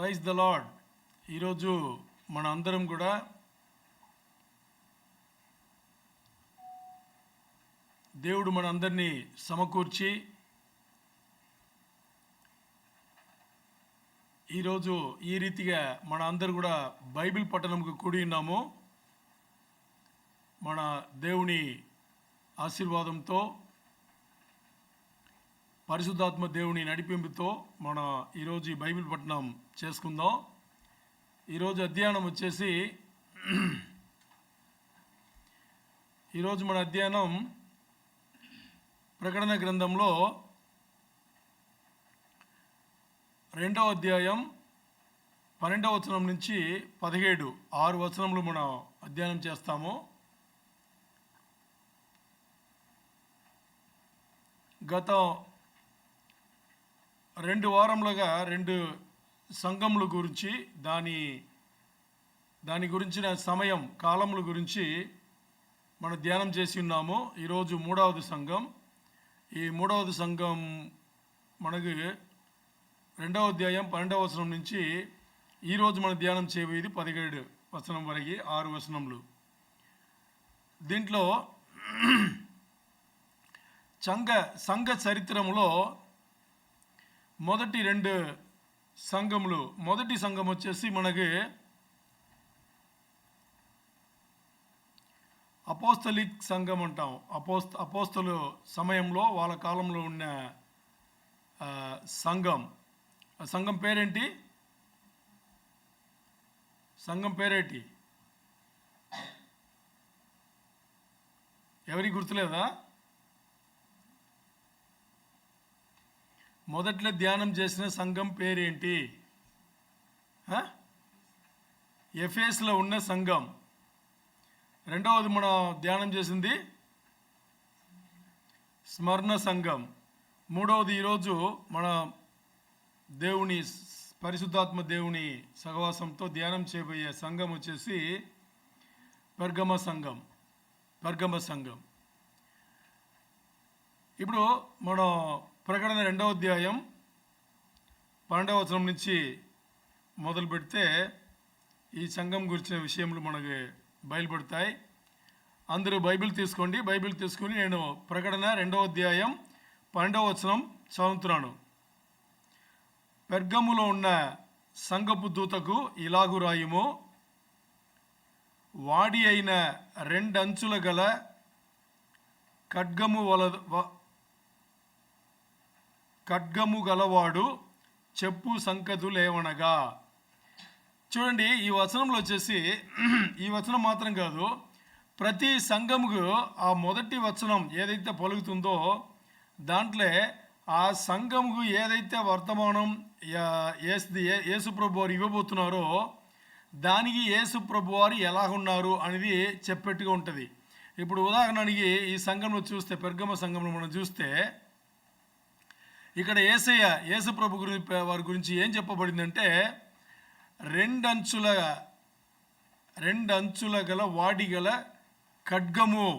Praise the lord. ఈరోజు మన అందరం కూడా దేవుడు మన అందరినీ సమకూర్చి ఈరోజు ఈ రీతిగా మన అందరు కూడా బైబిల్ పఠనంకు కూడి ఉన్నాము. మన దేవుని ఆశీర్వాదంతో, పరిశుద్ధాత్మ దేవుని నడిపింపుతో మన ఈరోజు ఈ బైబిల్ పఠనం చేసుకుందాం. ఈరోజు అధ్యయనం వచ్చేసి ఈరోజు మన అధ్యయనం ప్రకటన గ్రంథంలో 2వ అధ్యాయం 12వ వచనం నుంచి 17 6 వచనములు మనం అధ్యయనం చేస్తాము. గత 2 వారములుగా 2 సంఘముల గురించి దాని గురించిన సమయం కాలముల గురించి మనం ధ్యానం చేసి ఉన్నాము. ఈరోజు 3వ సంఘం. ఈ 3వ సంఘం మనకి 2వ అధ్యాయం 12వ వచనం నుంచి ఈరోజు మనం ధ్యానం చేయబోయేది 17 వచనం వరకు 6 వచనములు. దీంట్లో సంఘ చరిత్రములో మొదటి 2 సంఘములు. మొదటి సంఘం వచ్చేసి మనకి అపోస్తలిక్ సంఘం అంటాం. అపోస్తలు సమయంలో వాళ్ళ కాలంలో ఉన్న సంఘం. ఆ సంఘం పేరేంటి? సంఘం పేరేంటి? ఎవరికి గుర్తులేదా? మొదట్లో ధ్యానం చేసిన సంఘం పేరేంటి? ఎఫెసులో ఉన్న సంఘం. రెండవది మనం ధ్యానం చేసింది స్మరణ సంఘం. మూడవది ఈరోజు మన దేవుని పరిశుద్ధాత్మ దేవుని సహవాసంతో ధ్యానం చేయబోయే సంఘం వచ్చేసి పెర్గమ సంఘం. ఇప్పుడు మనం ప్రకటన 2వ అధ్యాయం 12వ వచనం నుంచి మొదలు పెడితే ఈ సంఘం గురించిన విషయములు మనకి బయలుపడతాయి. అందరూ బైబిల్ తీసుకోండి. బైబిల్ తీసుకుని నేను ప్రకటన 2వ అధ్యాయం 12వ వచనం చదువుతున్నాను. పెర్గములో ఉన్న సంఘపు దూతకు ఇలాగు రాయుము: వాడి అయిన 2 అంచుల గల ఖడ్గము గలవాడు చెప్పు సంగతులేవనగా. చూడండి, ఈ వచనంలో వచ్చేసి ఈ వచనం మాత్రం కాదు, ప్రతి సంఘముకు ఆ మొదటి వచనం ఏదైతే పలుకుతుందో దాంట్లో ఆ సంఘముకు ఏదైతే వర్తమానం యేసుప్రభు వారు ఇవ్వబోతున్నారో దానికి యేసుప్రభు వారు ఎలాగున్నారు అనేది చెప్పేట్టుగా ఉంటుంది. ఇప్పుడు ఉదాహరణకి ఈ సంఘంలో చూస్తే, పెర్గమ సంఘంలో మనం చూస్తే ఇక్కడ యేసుప్రభు వారి గురించి ఏం చెప్పబడిందంటే, 2 అంచుల గల వాడి గల ఖడ్గము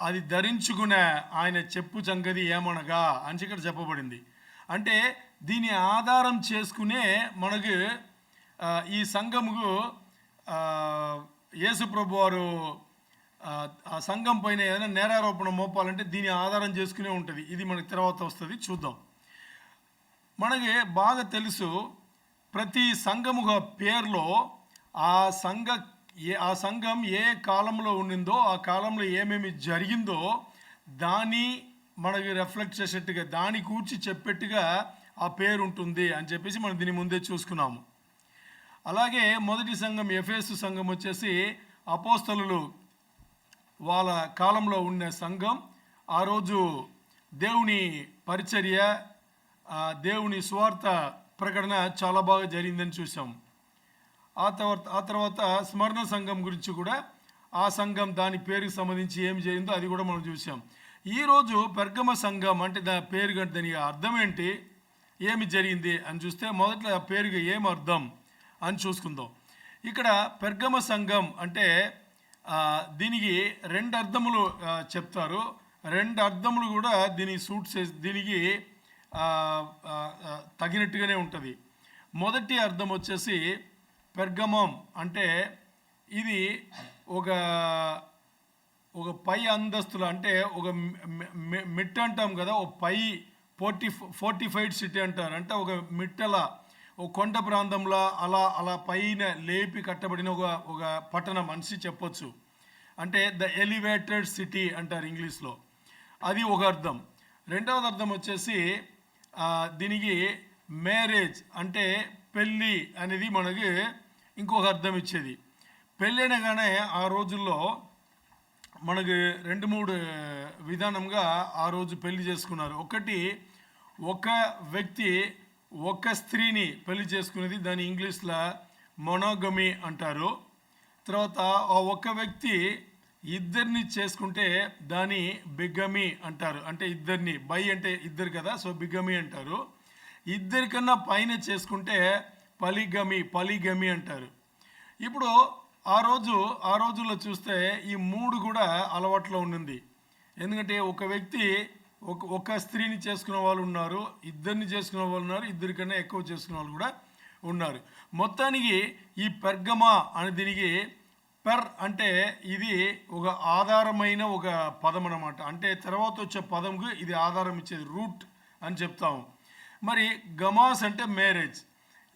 అది ధరించుకునే ఆయన చెప్పు సంగతి ఏమనగా అని ఇక్కడ చెప్పబడింది. అంటే దీని ఆధారం చేసుకునే మనకు ఈ సంఘముకు యేసుప్రభు వారు ఆ సంఘం పైన ఏదైనా నేరారోపణ మోపాలంటే దీని ఆధారం చేసుకునే ఉంటుంది. ఇది మనకి తర్వాత వస్తుంది, చూద్దాం. మనకి బాగా తెలుసు, ప్రతి సంఘముగా పేరులో ఆ సంఘం ఏ కాలంలో ఉండిందో, ఆ కాలంలో ఏమేమి జరిగిందో దాన్ని మనకి రిఫ్లెక్ట్ చేసేట్టుగా, దాని కూర్చి చెప్పేట్టుగా ఆ పేరు ఉంటుంది అని చెప్పేసి మనం దీని ముందే చూసుకున్నాము. అలాగే మొదటి సంఘం ఎఫెసు సంఘం వచ్చేసి అపోస్తలులు వాళ్ళ కాలంలో ఉన్న సంఘం. ఆ రోజు దేవుని పరిచర్య, దేవుని సువార్త ప్రకటన చాలా బాగా జరిగిందని చూసాం. ఆ తర్వాత స్మరణ సంఘం గురించి కూడా, ఆ సంఘం దాని పేరుకి సంబంధించి ఏమి జరిగిందో అది కూడా మనం చూసాం. ఈరోజు పెర్గమ సంఘం అంటే దాని పేరు, దాని అర్థం ఏంటి, ఏమి జరిగింది అని చూస్తే మొదట్లో ఆ పేరుకి ఏం అర్థం అని చూసుకుందాం. ఇక్కడ పెర్గమ సంఘం అంటే దీనికి 2 అర్థములు చెప్తారు. 2 అర్థములు కూడా దీనికి దీనికి ఆ, ఆ, ఆ, తగినట్టుగానే ఉంటుంది. మొదటి అర్థం వచ్చేసి పెర్గమం అంటే ఇది ఒక ఒక పై అంతస్తులు, అంటే ఒక మిట్ట అంటాం కదా, ఒక పై ఫోర్టిఫైడ్ సిటీ అంటారు. అంటే ఒక మిట్టల ఒక కొండ ప్రాంతంలో అలా అలా పైన లేపి కట్టబడిన ఒక ఒక పట్టణం మనిషి చెప్పొచ్చు. అంటే ద ఎలివేటెడ్ సిటీ అంటారు ఇంగ్లీష్లో. అది ఒక అర్థం. రెండవది అర్థం వచ్చేసి దీనికి మ్యారేజ్ అంటే పెళ్ళి అనేది మనకి ఇంకొక అర్థం ఇచ్చేది. పెళ్ళి అనగానే ఆ రోజుల్లో మనకి రెండు మూడు విధానంగా ఆ రోజు పెళ్లి చేసుకున్నారు. ఒకటి, ఒక వ్యక్తి ఒక స్త్రీని పెళ్లి చేసుకునేది, దాని ఇంగ్లీష్లో మొనోగమి అంటారు. తర్వాత ఆ ఒక్క వ్యక్తి ఇద్దరిని చేసుకుంటే దాని బిగమి అంటారు. అంటే ఇద్దరిని, బై అంటే ఇద్దరు కదా, సో బిగమి అంటారు. ఇద్దరికన్నా పైన చేసుకుంటే పలిగమి అంటారు. ఇప్పుడు ఆ రోజుల్లో చూస్తే ఈ మూడు కూడా అలవాట్లో ఉండింది. ఎందుకంటే ఒక వ్యక్తి ఒక స్త్రీని చేసుకునే వాళ్ళు ఉన్నారు, ఇద్దరిని చేసుకునే వాళ్ళు ఉన్నారు, ఇద్దరికన్నా ఎక్కువ చేసుకునే వాళ్ళు కూడా ఉన్నారు. మొత్తానికి ఈ పెర్గమా అనే దీనికి అంటే ఇది ఒక ఆధారమైన ఒక పదం అన్నమాట. అంటే తర్వాత వచ్చే పదంకు ఇది ఆధారం ఇచ్చేది, రూట్ అని చెప్తాము. మరి గమాస్ అంటే మ్యారేజ్,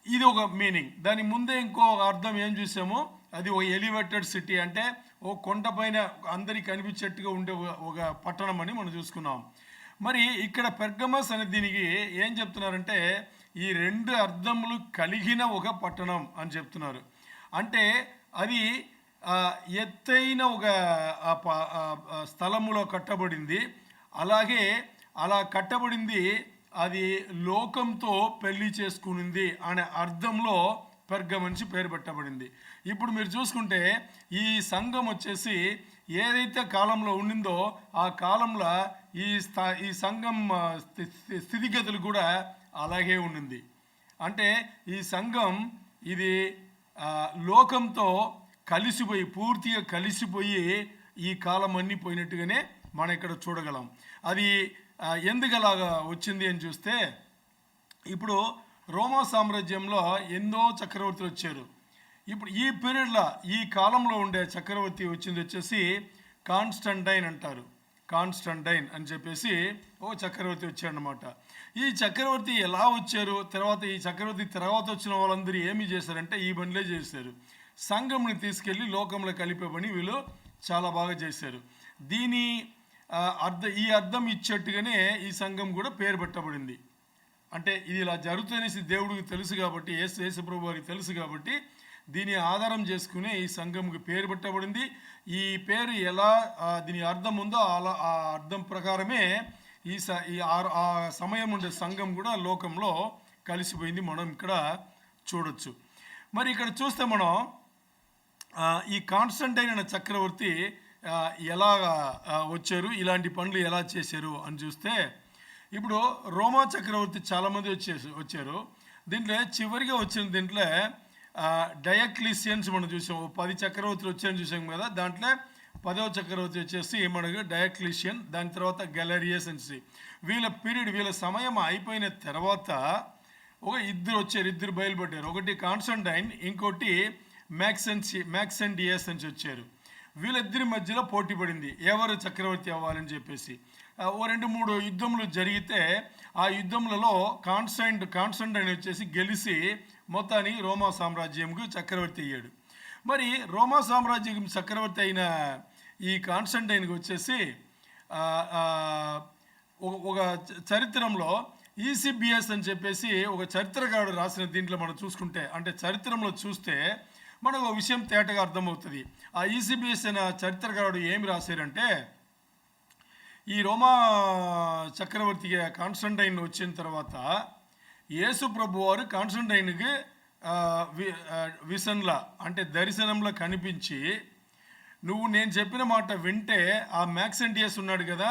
ఇది ఒక మీనింగ్. దాని ముందే ఇంకో అర్థం ఏం చూసామో, అది ఒక ఎలివేటెడ్ సిటీ, అంటే ఓ కొండ పైన అందరికి కనిపించేట్టుగా ఉండే ఒక పట్టణం అని మనం చూసుకున్నాం. మరి ఇక్కడ పెర్గమస్ అనే దీనికి ఏం చెప్తున్నారంటే ఈ రెండు అర్థములు కలిగిన ఒక పట్టణం అని చెప్తున్నారు. అంటే అది ఎత్తైన ఒక స్థలములో కట్టబడింది. అలాగే అలా కట్టబడింది, అది లోకంతో పెళ్లి చేసుకునింది అనే అర్థంలో పెర్గమనిషి పేరు పెట్టబడింది. ఇప్పుడు మీరు చూసుకుంటే ఈ సంఘం వచ్చేసి ఏదైతే కాలంలో ఉండిందో ఆ కాలంలో ఈ సంఘం స్థితిగతులు కూడా అలాగే ఉండింది. అంటే ఈ సంఘం ఇది లోకంతో కలిసిపోయి, పూర్తిగా కలిసిపోయి ఈ కాలం అన్నీ పోయినట్టుగానే మనం ఇక్కడ చూడగలం. అది ఎందుకు అలాగా వచ్చింది అని చూస్తే, ఇప్పుడు రోమా సామ్రాజ్యంలో ఎన్నో చక్రవర్తులు వచ్చారు. ఇప్పుడు ఈ పీరియడ్లో ఈ కాలంలో ఉండే చక్రవర్తి వచ్చేసి కాన్స్టంటైన్ అంటారు. కాన్స్టంటైన్ అని చెప్పేసి ఓ చక్రవర్తి వచ్చారనమాట. ఈ చక్రవర్తి ఎలా వచ్చారు, తర్వాత ఈ చక్రవర్తి తర్వాత వచ్చిన వాళ్ళందరూ ఏమి చేశారంటే ఈ బండ్లే చేశారు. సంఘంని తీసుకెళ్ళి లోకంలో కలిపే పని వీళ్ళు చాలా బాగా చేశారు. దీని ఈ అర్థం ఇచ్చేట్టుగానే ఈ సంఘం కూడా పేరు పెట్టబడింది. అంటే ఇది ఇలా జరుగుతుందనేసి దేవుడికి తెలుసు కాబట్టి, యేసుప్రభు వారికి తెలుసు కాబట్టి దీని ఆధారం చేసుకునే ఈ సంఘంకి పేరు పెట్టబడింది. ఈ పేరు ఎలా దీని అర్థం ఉందో అలా ఆ అర్థం ప్రకారమే ఆ సమయం ఉండే సంఘం కూడా లోకంలో కలిసిపోయింది, మనం ఇక్కడ చూడొచ్చు. మరి ఇక్కడ చూస్తే మనం ఈ కాన్స్టంటైన్ అనే చక్రవర్తి ఎలా వచ్చారు, ఇలాంటి పనులు ఎలా చేశారు అని చూస్తే, ఇప్పుడు రోమా చక్రవర్తి చాలామంది వచ్చారు. దీంట్లో చివరిగా వచ్చిన దీంట్లో డయాక్లీషియన్స్ మనం చూసాం. 10 చక్రవర్తులు వచ్చారని చూసాం కదా. దాంట్లో 10వ చక్రవర్తి వచ్చేసి మనకు డయాక్లీషియన్, దాని తర్వాత గెలరియస్ అని. వీళ్ళ పీరియడ్, వీళ్ళ సమయం అయిపోయిన తర్వాత ఇద్దరు బయలుపడ్డారు. ఒకటి కాన్స్టంటైన్, ఇంకోటి మ్యాక్సెంటియస్ అని వచ్చారు. వీళ్ళిద్దరి మధ్యలో పోటీ పడింది ఎవరు చక్రవర్తి అవ్వాలని చెప్పేసి. 2-3 యుద్ధములు జరిగితే ఆ యుద్ధములలో కాన్స్టంటైన్ వచ్చేసి గెలిచి మొత్తానికి రోమా సామ్రాజ్యంకు చక్రవర్తి అయ్యాడు. మరి రోమా సామ్రాజ్యం చక్రవర్తి అయిన ఈ కాన్స్టంటైన్కి వచ్చేసి ఒక చరిత్రలో ఈసిబిఎస్ అని చెప్పేసి ఒక చరిత్రకారుడు రాసిన దీంట్లో మనం చూసుకుంటే, అంటే చరిత్రలో చూస్తే మనకు ఒక విషయం తేటగా అర్థమవుతుంది. ఆ ఈసిబిఎస్ అనే చరిత్రకారుడు ఏమి రాశారంటే, ఈ రోమా చక్రవర్తిగా కాన్స్టంటైన్ వచ్చిన తర్వాత యేసు ప్రభు వారు కాన్స్టంటైన్కి విజన్లా, అంటే దర్శనంలో కనిపించి, నువ్వు నేను చెప్పిన మాట వింటే ఆ మ్యాక్సెంటియస్ ఉన్నాడు కదా,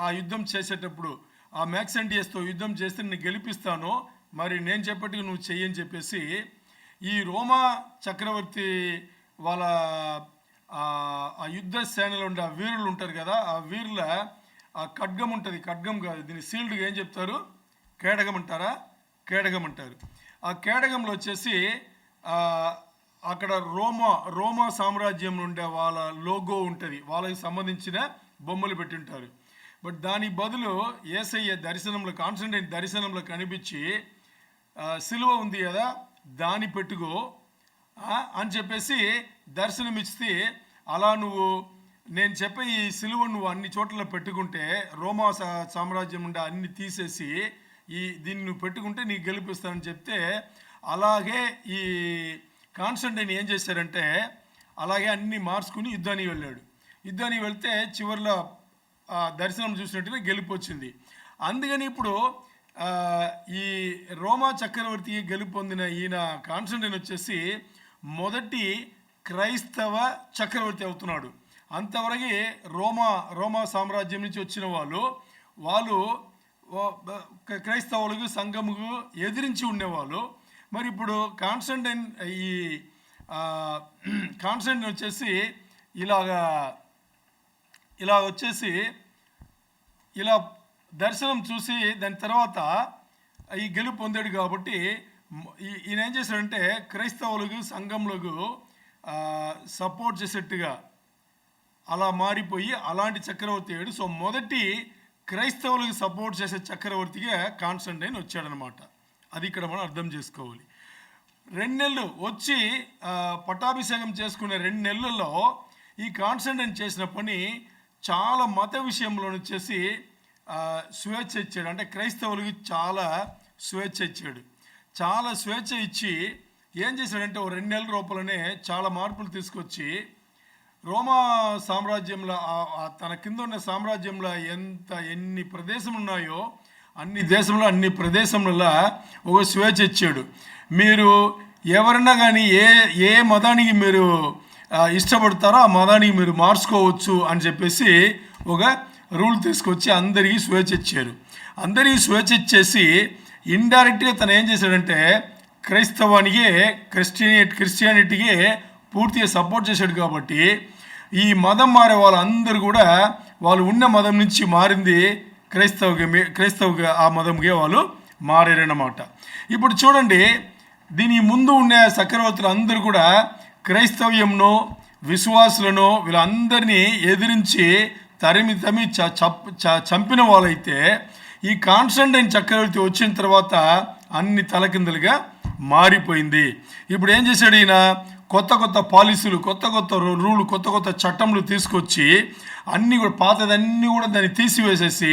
ఆ యుద్ధం చేసేటప్పుడు ఆ మ్యాక్సెంటియస్తో యుద్ధం చేస్తే నేను గెలిపిస్తాను, మరి నేను చెప్పేట్టుగా నువ్వు చెయ్యని చెప్పేసి ఈ రోమా చక్రవర్తి వాళ్ళ ఆ యుద్ధ సేనలో ఉండే ఆ వీరులు ఉంటారు కదా, ఆ వీరుల ఆ ఖడ్గం ఉంటుంది, ఖడ్గం కాదు దీన్ని సీల్డ్గా ఏం చెప్తారు, కేడగం అంటారా? కేడగం అంటారు. ఆ కేడగంలో వచ్చేసి అక్కడ రోమా సామ్రాజ్యం ఉండే వాళ్ళ లోగో ఉంటుంది, వాళ్ళకి సంబంధించిన బొమ్మలు పెట్టుంటారు. బట్ దాని బదులు యేసయ్య దర్శనంలో, కాన్స్టంటైన్ దర్శనంలో కనిపించి సిలువ ఉంది కదా దాన్ని పెట్టుకో అని చెప్పేసి దర్శనం ఇస్తే, అలా నువ్వు నేను చెప్పే ఈ సిలువ నువ్వు అన్ని చోట్ల పెట్టుకుంటే రోమా సామ్రాజ్యం ఉండే అన్ని తీసేసి దీన్ని నువ్వు పెట్టుకుంటే నీకు గెలిపిస్తానని చెప్తే, అలాగే ఈ కాన్స్టంటైన్ ఏం చేశారంటే అలాగే అన్ని మార్చుకుని యుద్ధానికి వెళ్ళాడు. యుద్ధానికి వెళ్తే చివరిలో దర్శనం చూసినట్టుగా గెలుపు వచ్చింది. అందుకని ఇప్పుడు ఈ రోమా చక్రవర్తి గెలుపు పొందిన ఈయన కాన్స్టంటైన్ వచ్చేసి మొదటి క్రైస్తవ చక్రవర్తి అవుతున్నాడు. అంతవరకు రోమా సామ్రాజ్యం నుంచి వచ్చిన వాళ్ళు క్రైస్తవులకు సంఘముకు ఎదిరించి ఉండేవాళ్ళు. మరి ఇప్పుడు కాన్స్టంటైన్ వచ్చేసి ఇలా వచ్చేసి ఇలా దర్శనం చూసి దాని తర్వాత ఈ గెలుపు పొందాడు. కాబట్టి ఈయన ఏం చేశాడంటే క్రైస్తవులకు సంఘంలకు సపోర్ట్ చేసేట్టుగా అలా మారిపోయి అలాంటి చక్రవర్తి అయ్యాడు. సో మొదటి క్రైస్తవులకు సపోర్ట్ చేసే చక్రవర్తిగా కాన్స్టంటైన్ వచ్చాడనమాట. అది ఇక్కడ మనం అర్థం చేసుకోవాలి. 2 నెలలు వచ్చి పట్టాభిషేకం చేసుకునే 2 నెలల్లో ఈ కాన్స్టంటైన్ చేసిన పని చాలా మత విషయంలో వచ్చేసి స్వేచ్ఛ ఇచ్చాడు. అంటే క్రైస్తవులకి చాలా స్వేచ్ఛ ఇచ్చాడు. చాలా స్వేచ్ఛ ఇచ్చి ఏం చేశాడంటే 2 నెలల రూపలనే చాలా మార్పులు తీసుకొచ్చి రోమా సామ్రాజ్యంలో తన కింద ఉన్న సామ్రాజ్యంలో ఎన్ని ప్రదేశములు ఉన్నాయో అన్ని ప్రదేశంలో ఒక స్వేచ్ఛ ఇచ్చాడు. మీరు ఎవరన్నా కానీ ఏ మతానికి మీరు ఇష్టపడతారో ఆ మతానికి మీరు మార్చుకోవచ్చు అని చెప్పేసి ఒక రూల్ తీసుకొచ్చి అందరికీ స్వేచ్ఛ ఇచ్చారు. అందరికీ స్వేచ్ఛ ఇచ్చేసి ఇండైరెక్ట్గా తను ఏం చేశాడంటే క్రిస్టియానిటీకి పూర్తిగా సపోర్ట్ చేశాడు. కాబట్టి ఈ మతం మారే వాళ్ళందరూ కూడా వాళ్ళు ఉన్న మతం నుంచి మారింది క్రైస్తవుగా ఆ మతంగా వాళ్ళు మారారన్నమాట. ఇప్పుడు చూడండి, దీని ముందు ఉన్న చక్రవర్తులు అందరూ కూడా క్రైస్తవ్యంను విశ్వాసులను వీళ్ళందరినీ ఎదిరించి తరిమి చంపిన వాళ్ళైతే, ఈ కాన్స్టంటైన్ చక్రవర్తి వచ్చిన తర్వాత అన్ని తలకిందులుగా మారిపోయింది. ఇప్పుడు ఏం చేశాడు ఈయన? కొత్త పాలసీలు, కొత్త రూలు, కొత్త చట్టంలు తీసుకొచ్చి అన్నీ కూడా పాతదన్నీ కూడా దాన్ని తీసివేసేసి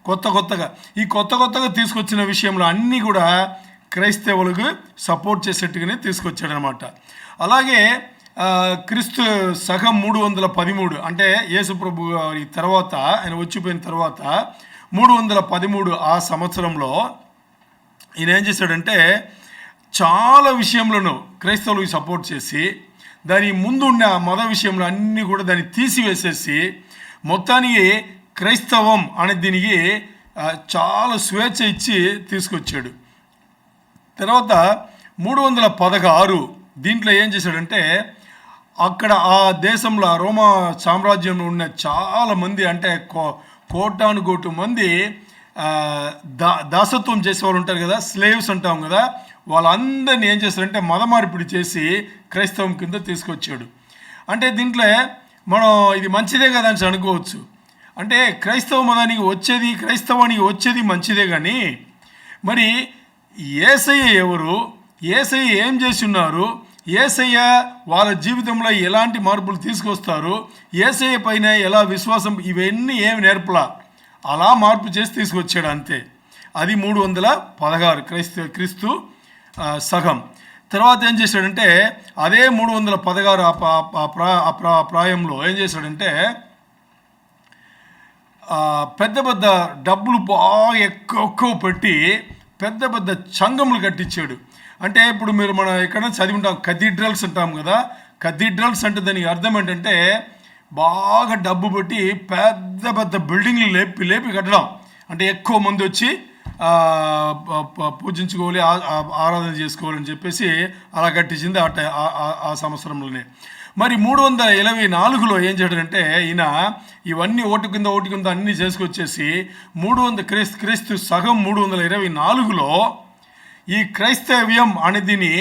కొత్తగా తీసుకొచ్చిన విషయంలో అన్నీ కూడా క్రైస్తవులకు సపోర్ట్ చేసేట్టుగానే తీసుకొచ్చాడనమాట. అలాగే క్రీస్తు శకం 313 అంటే యేసుప్రభు గారి తర్వాత, ఆయన వచ్చిపోయిన తర్వాత 313 ఆ సంవత్సరంలో ఈయన ఏం చేశాడంటే చాలా విషయంలోనూ క్రైస్తవులకు సపోర్ట్ చేసి దాని ముందు ఉన్న మత విషయంలో అన్నీ కూడా దాన్ని తీసివేసేసి మొత్తానికి క్రైస్తవం అనే దీనికి చాలా స్వేచ్ఛ ఇచ్చి తీసుకొచ్చాడు. తర్వాత 316 దీంట్లో ఏం చేశాడంటే అక్కడ ఆ దేశంలో రోమా సామ్రాజ్యంలో ఉన్న చాలామంది, అంటే కోటానుకోటు మంది దాసత్వం చేసేవాళ్ళు ఉంటారు కదా, స్లేవ్స్ అంటాం కదా, వాళ్ళందరినీ ఏం చేశారంటే మత మార్పిడి చేసి క్రైస్తవం కింద తీసుకొచ్చాడు. అంటే దీంట్లో మనం ఇది మంచిదే కదా అని అనుకోవచ్చు. అంటే క్రైస్తవానికి వచ్చేది మంచిదే, కానీ మరి యేసయ్య ఎవరు, యేసయ్య ఏం చేసి ఉన్నారు, యేసయ్య వాళ్ళ జీవితంలో ఎలాంటి మార్పులు తీసుకొస్తారు, యేసయ్య పైన ఎలా విశ్వాసం, ఇవన్నీ ఏమి నేర్పలా, అలా మార్పు చేసి తీసుకొచ్చాడు అంతే. అది 316 క్రీస్తు సగం. తర్వాత ఏం చేశాడంటే అదే 316 ప్రాయంలో ఏం చేశాడంటే పెద్ద డబ్బులు బాగా ఎక్కువ పెట్టి పెద్ద సంఘములు కట్టించాడు. అంటే ఇప్పుడు మనం ఎక్కడైనా చదివి ఉంటాం, కథీడ్రల్స్ అంటాం కదా. కథీడ్రల్స్ అంటే దానికి అర్థం ఏంటంటే బాగా డబ్బు పెట్టి పెద్ద బిల్డింగ్లు లేపి కట్టడం. అంటే ఎక్కువ మంది వచ్చి పూజించుకోవాలి, ఆరాధన చేసుకోవాలని చెప్పేసి అలా కట్టించింది ఆ సంవత్సరంలోనే. మరి 324లో ఏం చేయడంటే ఈయన ఇవన్నీ ఓటు కింద అన్నీ చేసుకొచ్చేసి క్రీస్తు సగం 324లో ఈ క్రైస్తవ్యం అనేదిని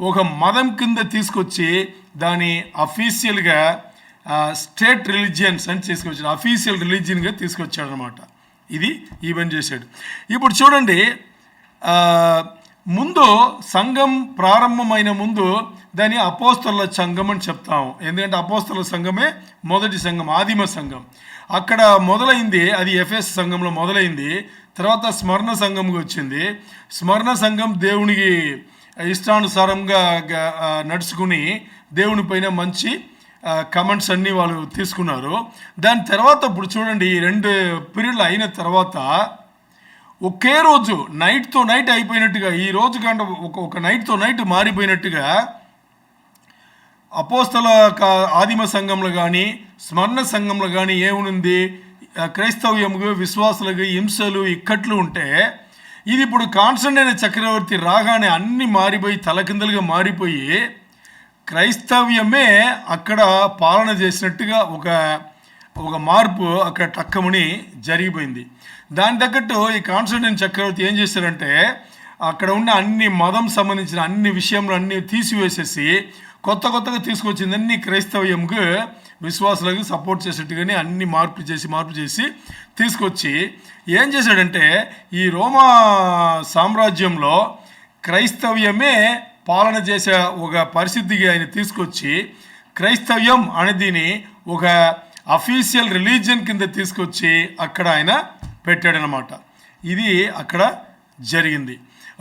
ఒక మతం కింద తీసుకొచ్చి దాని అఫీషియల్గా స్టేట్ రిలీజియన్స్ అని తీసుకొచ్చాడు, అఫీషియల్ రిలీజియన్గా తీసుకొచ్చాడు అనమాట. ఇది ఈవెంట్ చేశాడు. ఇప్పుడు చూడండి, ముందు సంఘం ప్రారంభమైన ముందు దాన్ని అపోస్తలుల సంఘం అని చెప్తాము. ఎందుకంటే అపోస్తలుల సంఘమే మొదటి సంఘం, ఆదిమ సంఘం. అక్కడ మొదలైంది, అది ఎఫెస్ సంఘంలో మొదలైంది. తర్వాత స్మరణ సంఘంకి వచ్చింది. స్మరణ సంఘం దేవునికి ఇష్టానుసారంగా నడుచుకుని దేవుని పైన మంచి కమెంట్స్ అన్నీ వాళ్ళు తీసుకున్నారు. దాని తర్వాత ఇప్పుడు చూడండి, ఈ 2 పీరియడ్లు అయిన తర్వాత ఒకే రోజు నైట్తో నైట్ అయిపోయినట్టుగా, ఈ రోజు కంటే ఒక నైట్తో నైట్ మారిపోయినట్టుగా అపోస్తల ఆదిమ సంఘంలో కానీ స్మరణ సంఘంలో కానీ ఏముంది, క్రైస్తవ్యముకు విశ్వాసులకు హింసలు ఇక్కట్లు ఉంటే, ఇది ఇప్పుడు కాన్స్టంటైన్ చక్రవర్తి రాగానే అన్నీ మారిపోయి తలకిందలుగా మారిపోయి క్రైస్తవ్యమే అక్కడ పాలన చేసినట్టుగా ఒక మార్పు అక్కడ టక్కమని జరిగిపోయింది. దాని తగ్గట్టు ఈ కాన్స్టంటైన్ చక్రవర్తి ఏం చేశారంటే అక్కడ ఉన్న అన్ని మతం సంబంధించిన అన్ని విషయంలో అన్నీ తీసివేసేసి కొత్తగా తీసుకొచ్చింది అన్ని క్రైస్తవ్యంకు విశ్వాసులకు సపోర్ట్ చేసేట్టుగానే అన్ని మార్పు చేసి తీసుకొచ్చి ఏం చేశాడంటే ఈ రోమా సామ్రాజ్యంలో క్రైస్తవ్యమే పాలన చేసే ఒక పరిస్థితికి ఆయన తీసుకొచ్చి క్రైస్తవ్యం అనేదిని ఒక అఫీషియల్ రిలీజియన్ కింద తీసుకొచ్చి అక్కడ ఆయన పెట్టాడనమాట. ఇది అక్కడ జరిగింది.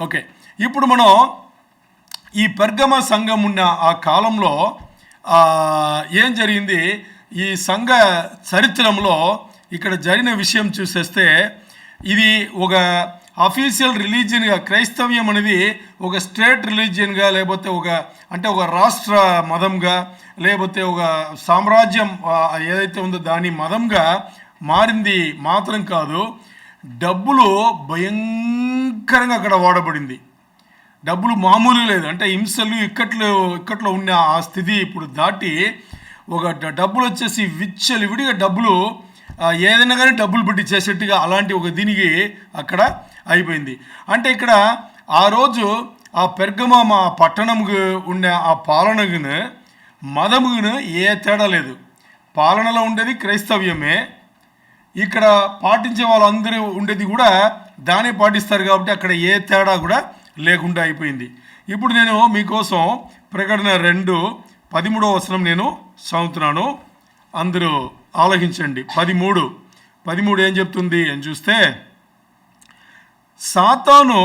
ఓకే, ఇప్పుడు మనం ఈ పెర్గమ సంఘం ఉన్న ఆ కాలంలో ఏం జరిగింది, ఈ సంఘ చరిత్రలో ఇక్కడ జరిగిన విషయం చూసేస్తే ఇది ఒక అఫీషియల్ రిలీజియన్గా, క్రైస్తవ్యం అనేది ఒక స్టేట్ రిలీజియన్గా, లేకపోతే ఒక రాష్ట్ర మతంగా, లేకపోతే ఒక సామ్రాజ్యం ఏదైతే ఉందో దాని మతంగా మారింది మాత్రం కాదు, డబ్బులు భయంకరంగా అక్కడ వాడబడింది. డబ్బులు మామూలు లేదు, అంటే హింసలు ఇక్కట్లో ఉన్న ఆ స్థితి ఇప్పుడు దాటి ఒక డబ్బులు వచ్చేసి విడిగా డబ్బులు ఏదైనా కానీ డబ్బులు పెట్టి చేసేట్టుగా అలాంటి ఒక దీనికి అక్కడ అయిపోయింది. అంటే ఇక్కడ ఆ రోజు ఆ పెర్గమ పట్టణంకు ఉన్న ఆ పాలనకును మతమును ఏ తేడా లేదు, పాలనలో ఉండేది క్రైస్తవ్యమే, ఇక్కడ పాటించే వాళ్ళందరూ ఉండేది కూడా దానే పాటిస్తారు కాబట్టి అక్కడ ఏ తేడా కూడా లేకుండా అయిపోయింది. ఇప్పుడు నేను మీకోసం ప్రకటన 2:13 నేను చదువుతున్నాను, అందరూ ఆలోచించండి. 13 ఏం చెప్తుంది అని చూస్తే, సాతాను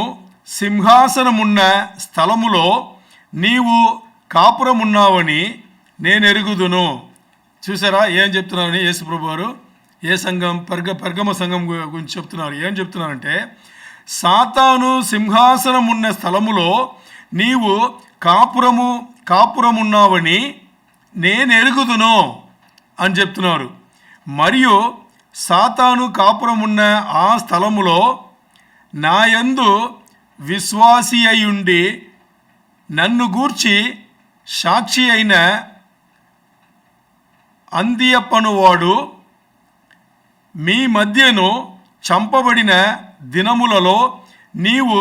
సింహాసనమున్న స్థలములో నీవు కాపురమున్నావని నేను ఎరుగుదును. చూసారా ఏం చెప్తున్నారని యేసుప్రభు వారు ఏ సంఘం, పెర్గమ సంఘం గురించి చెప్తున్నారు. ఏం చెప్తున్నారంటే, సాతాను సింహాసనమున్న స్థలములో నీవు కాపురమున్నావని నేను ఎరుగుదును అని చెప్తున్నారు. మరియు సాతాను కాపురమున్న ఆ స్థలములో నా యందు విశ్వాసి అయ్యుండి నన్ను గూర్చి సాక్షి అయిన అందియప్పనువాడు మీ మధ్యను చంపబడిన దినములలో నీవు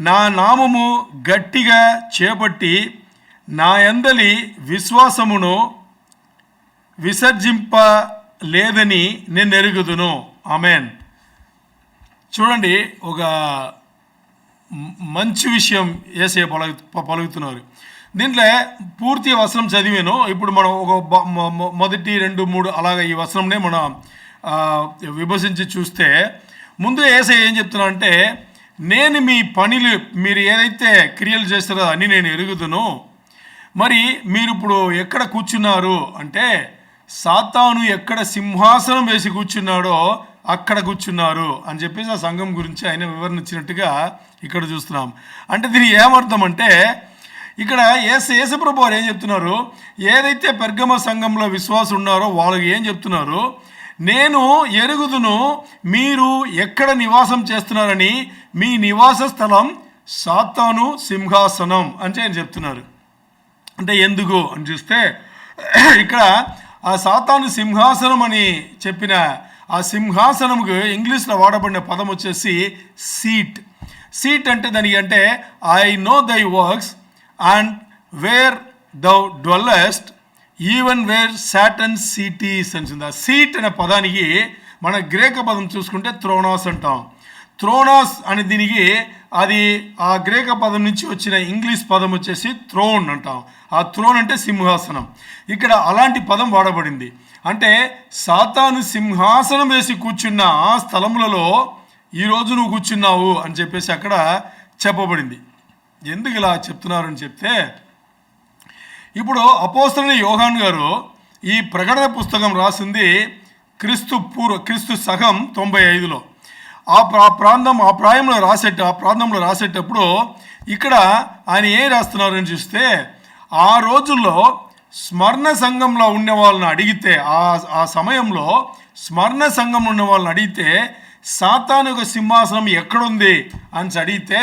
నా నామము గట్టిగా చేపట్టి నా యందలి విశ్వాసమును విసర్జింపలేదని నేను ఎరుగుదును. ఆమెన్. చూడండి, ఒక మంచి విషయం యేసయ్య పలుకుతున్నారు. దీంట్లో పూర్తి వచనం చదివాను. ఇప్పుడు మనం ఒక 1, 2, 3 అలాగే ఈ వచనంనే మనం విభజించి చూస్తే, ముందు యేసయ్య ఏం చెప్తున్నారంటే, నేను మీ పనులు మీరు ఏదైతే క్రియలు చేస్తారో అని నేను ఎరుగుదును. మరి మీరు ఇప్పుడు ఎక్కడ కూర్చున్నారు అంటే, సాతాను ఎక్కడ సింహాసనం వేసి కూర్చున్నాడో అక్కడ కూర్చున్నారు అని చెప్పేసి ఆ సంఘం గురించి ఆయన వివరణ ఇచ్చినట్టుగా ఇక్కడ చూస్తున్నాం. అంటే దీని ఏమర్థం అంటే, ఇక్కడ యేసుప్రభు వారు ఏం చెప్తున్నారు, ఏదైతే పెర్గమ సంఘంలో విశ్వాసం ఉన్నారో వాళ్ళకి ఏం చెప్తున్నారు, నేను ఎరుగుదును మీరు ఎక్కడ నివాసం చేస్తున్నారని, మీ నివాస స్థలం సాతాను సింహాసనం అని ఆయన చెప్తున్నారు. అంటే ఎందుకు అని చూస్తే, ఇక్కడ ఆ సాతాను సింహాసనం అని చెప్పిన ఆ సింహాసనముకు ఇంగ్లీష్లో వాడబడిన పదం వచ్చేసి సీట్. సీట్ అంటే దానికి అంటే I know thy works and where thou dwellest even where Satan seat is అని. ఆ సీట్ అనే పదానికి మన గ్రీక పదం చూసుకుంటే త్రోనాస్ అంటాం. త్రోనాస్ అనే దీనికి అది ఆ గ్రీక పదం నుంచి వచ్చిన ఇంగ్లీష్ పదం వచ్చేసి థ్రోన్ అంటాం. ఆ థ్రోన్ అంటే సింహాసనం. ఇక్కడ అలాంటి పదం వాడబడింది. అంటే సాతాను సింహాసనం వేసి కూర్చున్న ఆ స్థలములలో ఈరోజు నువ్వు కూర్చున్నావు అని చెప్పేసి అక్కడ చెప్పబడింది. ఎందుకు ఇలా చెప్తున్నారని చెప్తే, ఇప్పుడు అపోస్తలుడైన యోహాన్ గారు ఈ ప్రకటన పుస్తకం రాసింది క్రీస్తు శకం 95లో. ఆ ప్రాంతంలో రాసేటప్పుడు ఇక్కడ ఆయన ఏం రాస్తున్నారని చూస్తే, ఆ రోజుల్లో స్మరణ సంఘంలో ఉన్న వాళ్ళని అడిగితే, ఆ సమయంలో స్మరణ సంఘంలో ఉన్న వాళ్ళని అడిగితే సాతాను యొక్క సింహాసనం ఎక్కడుంది అని అడిగితే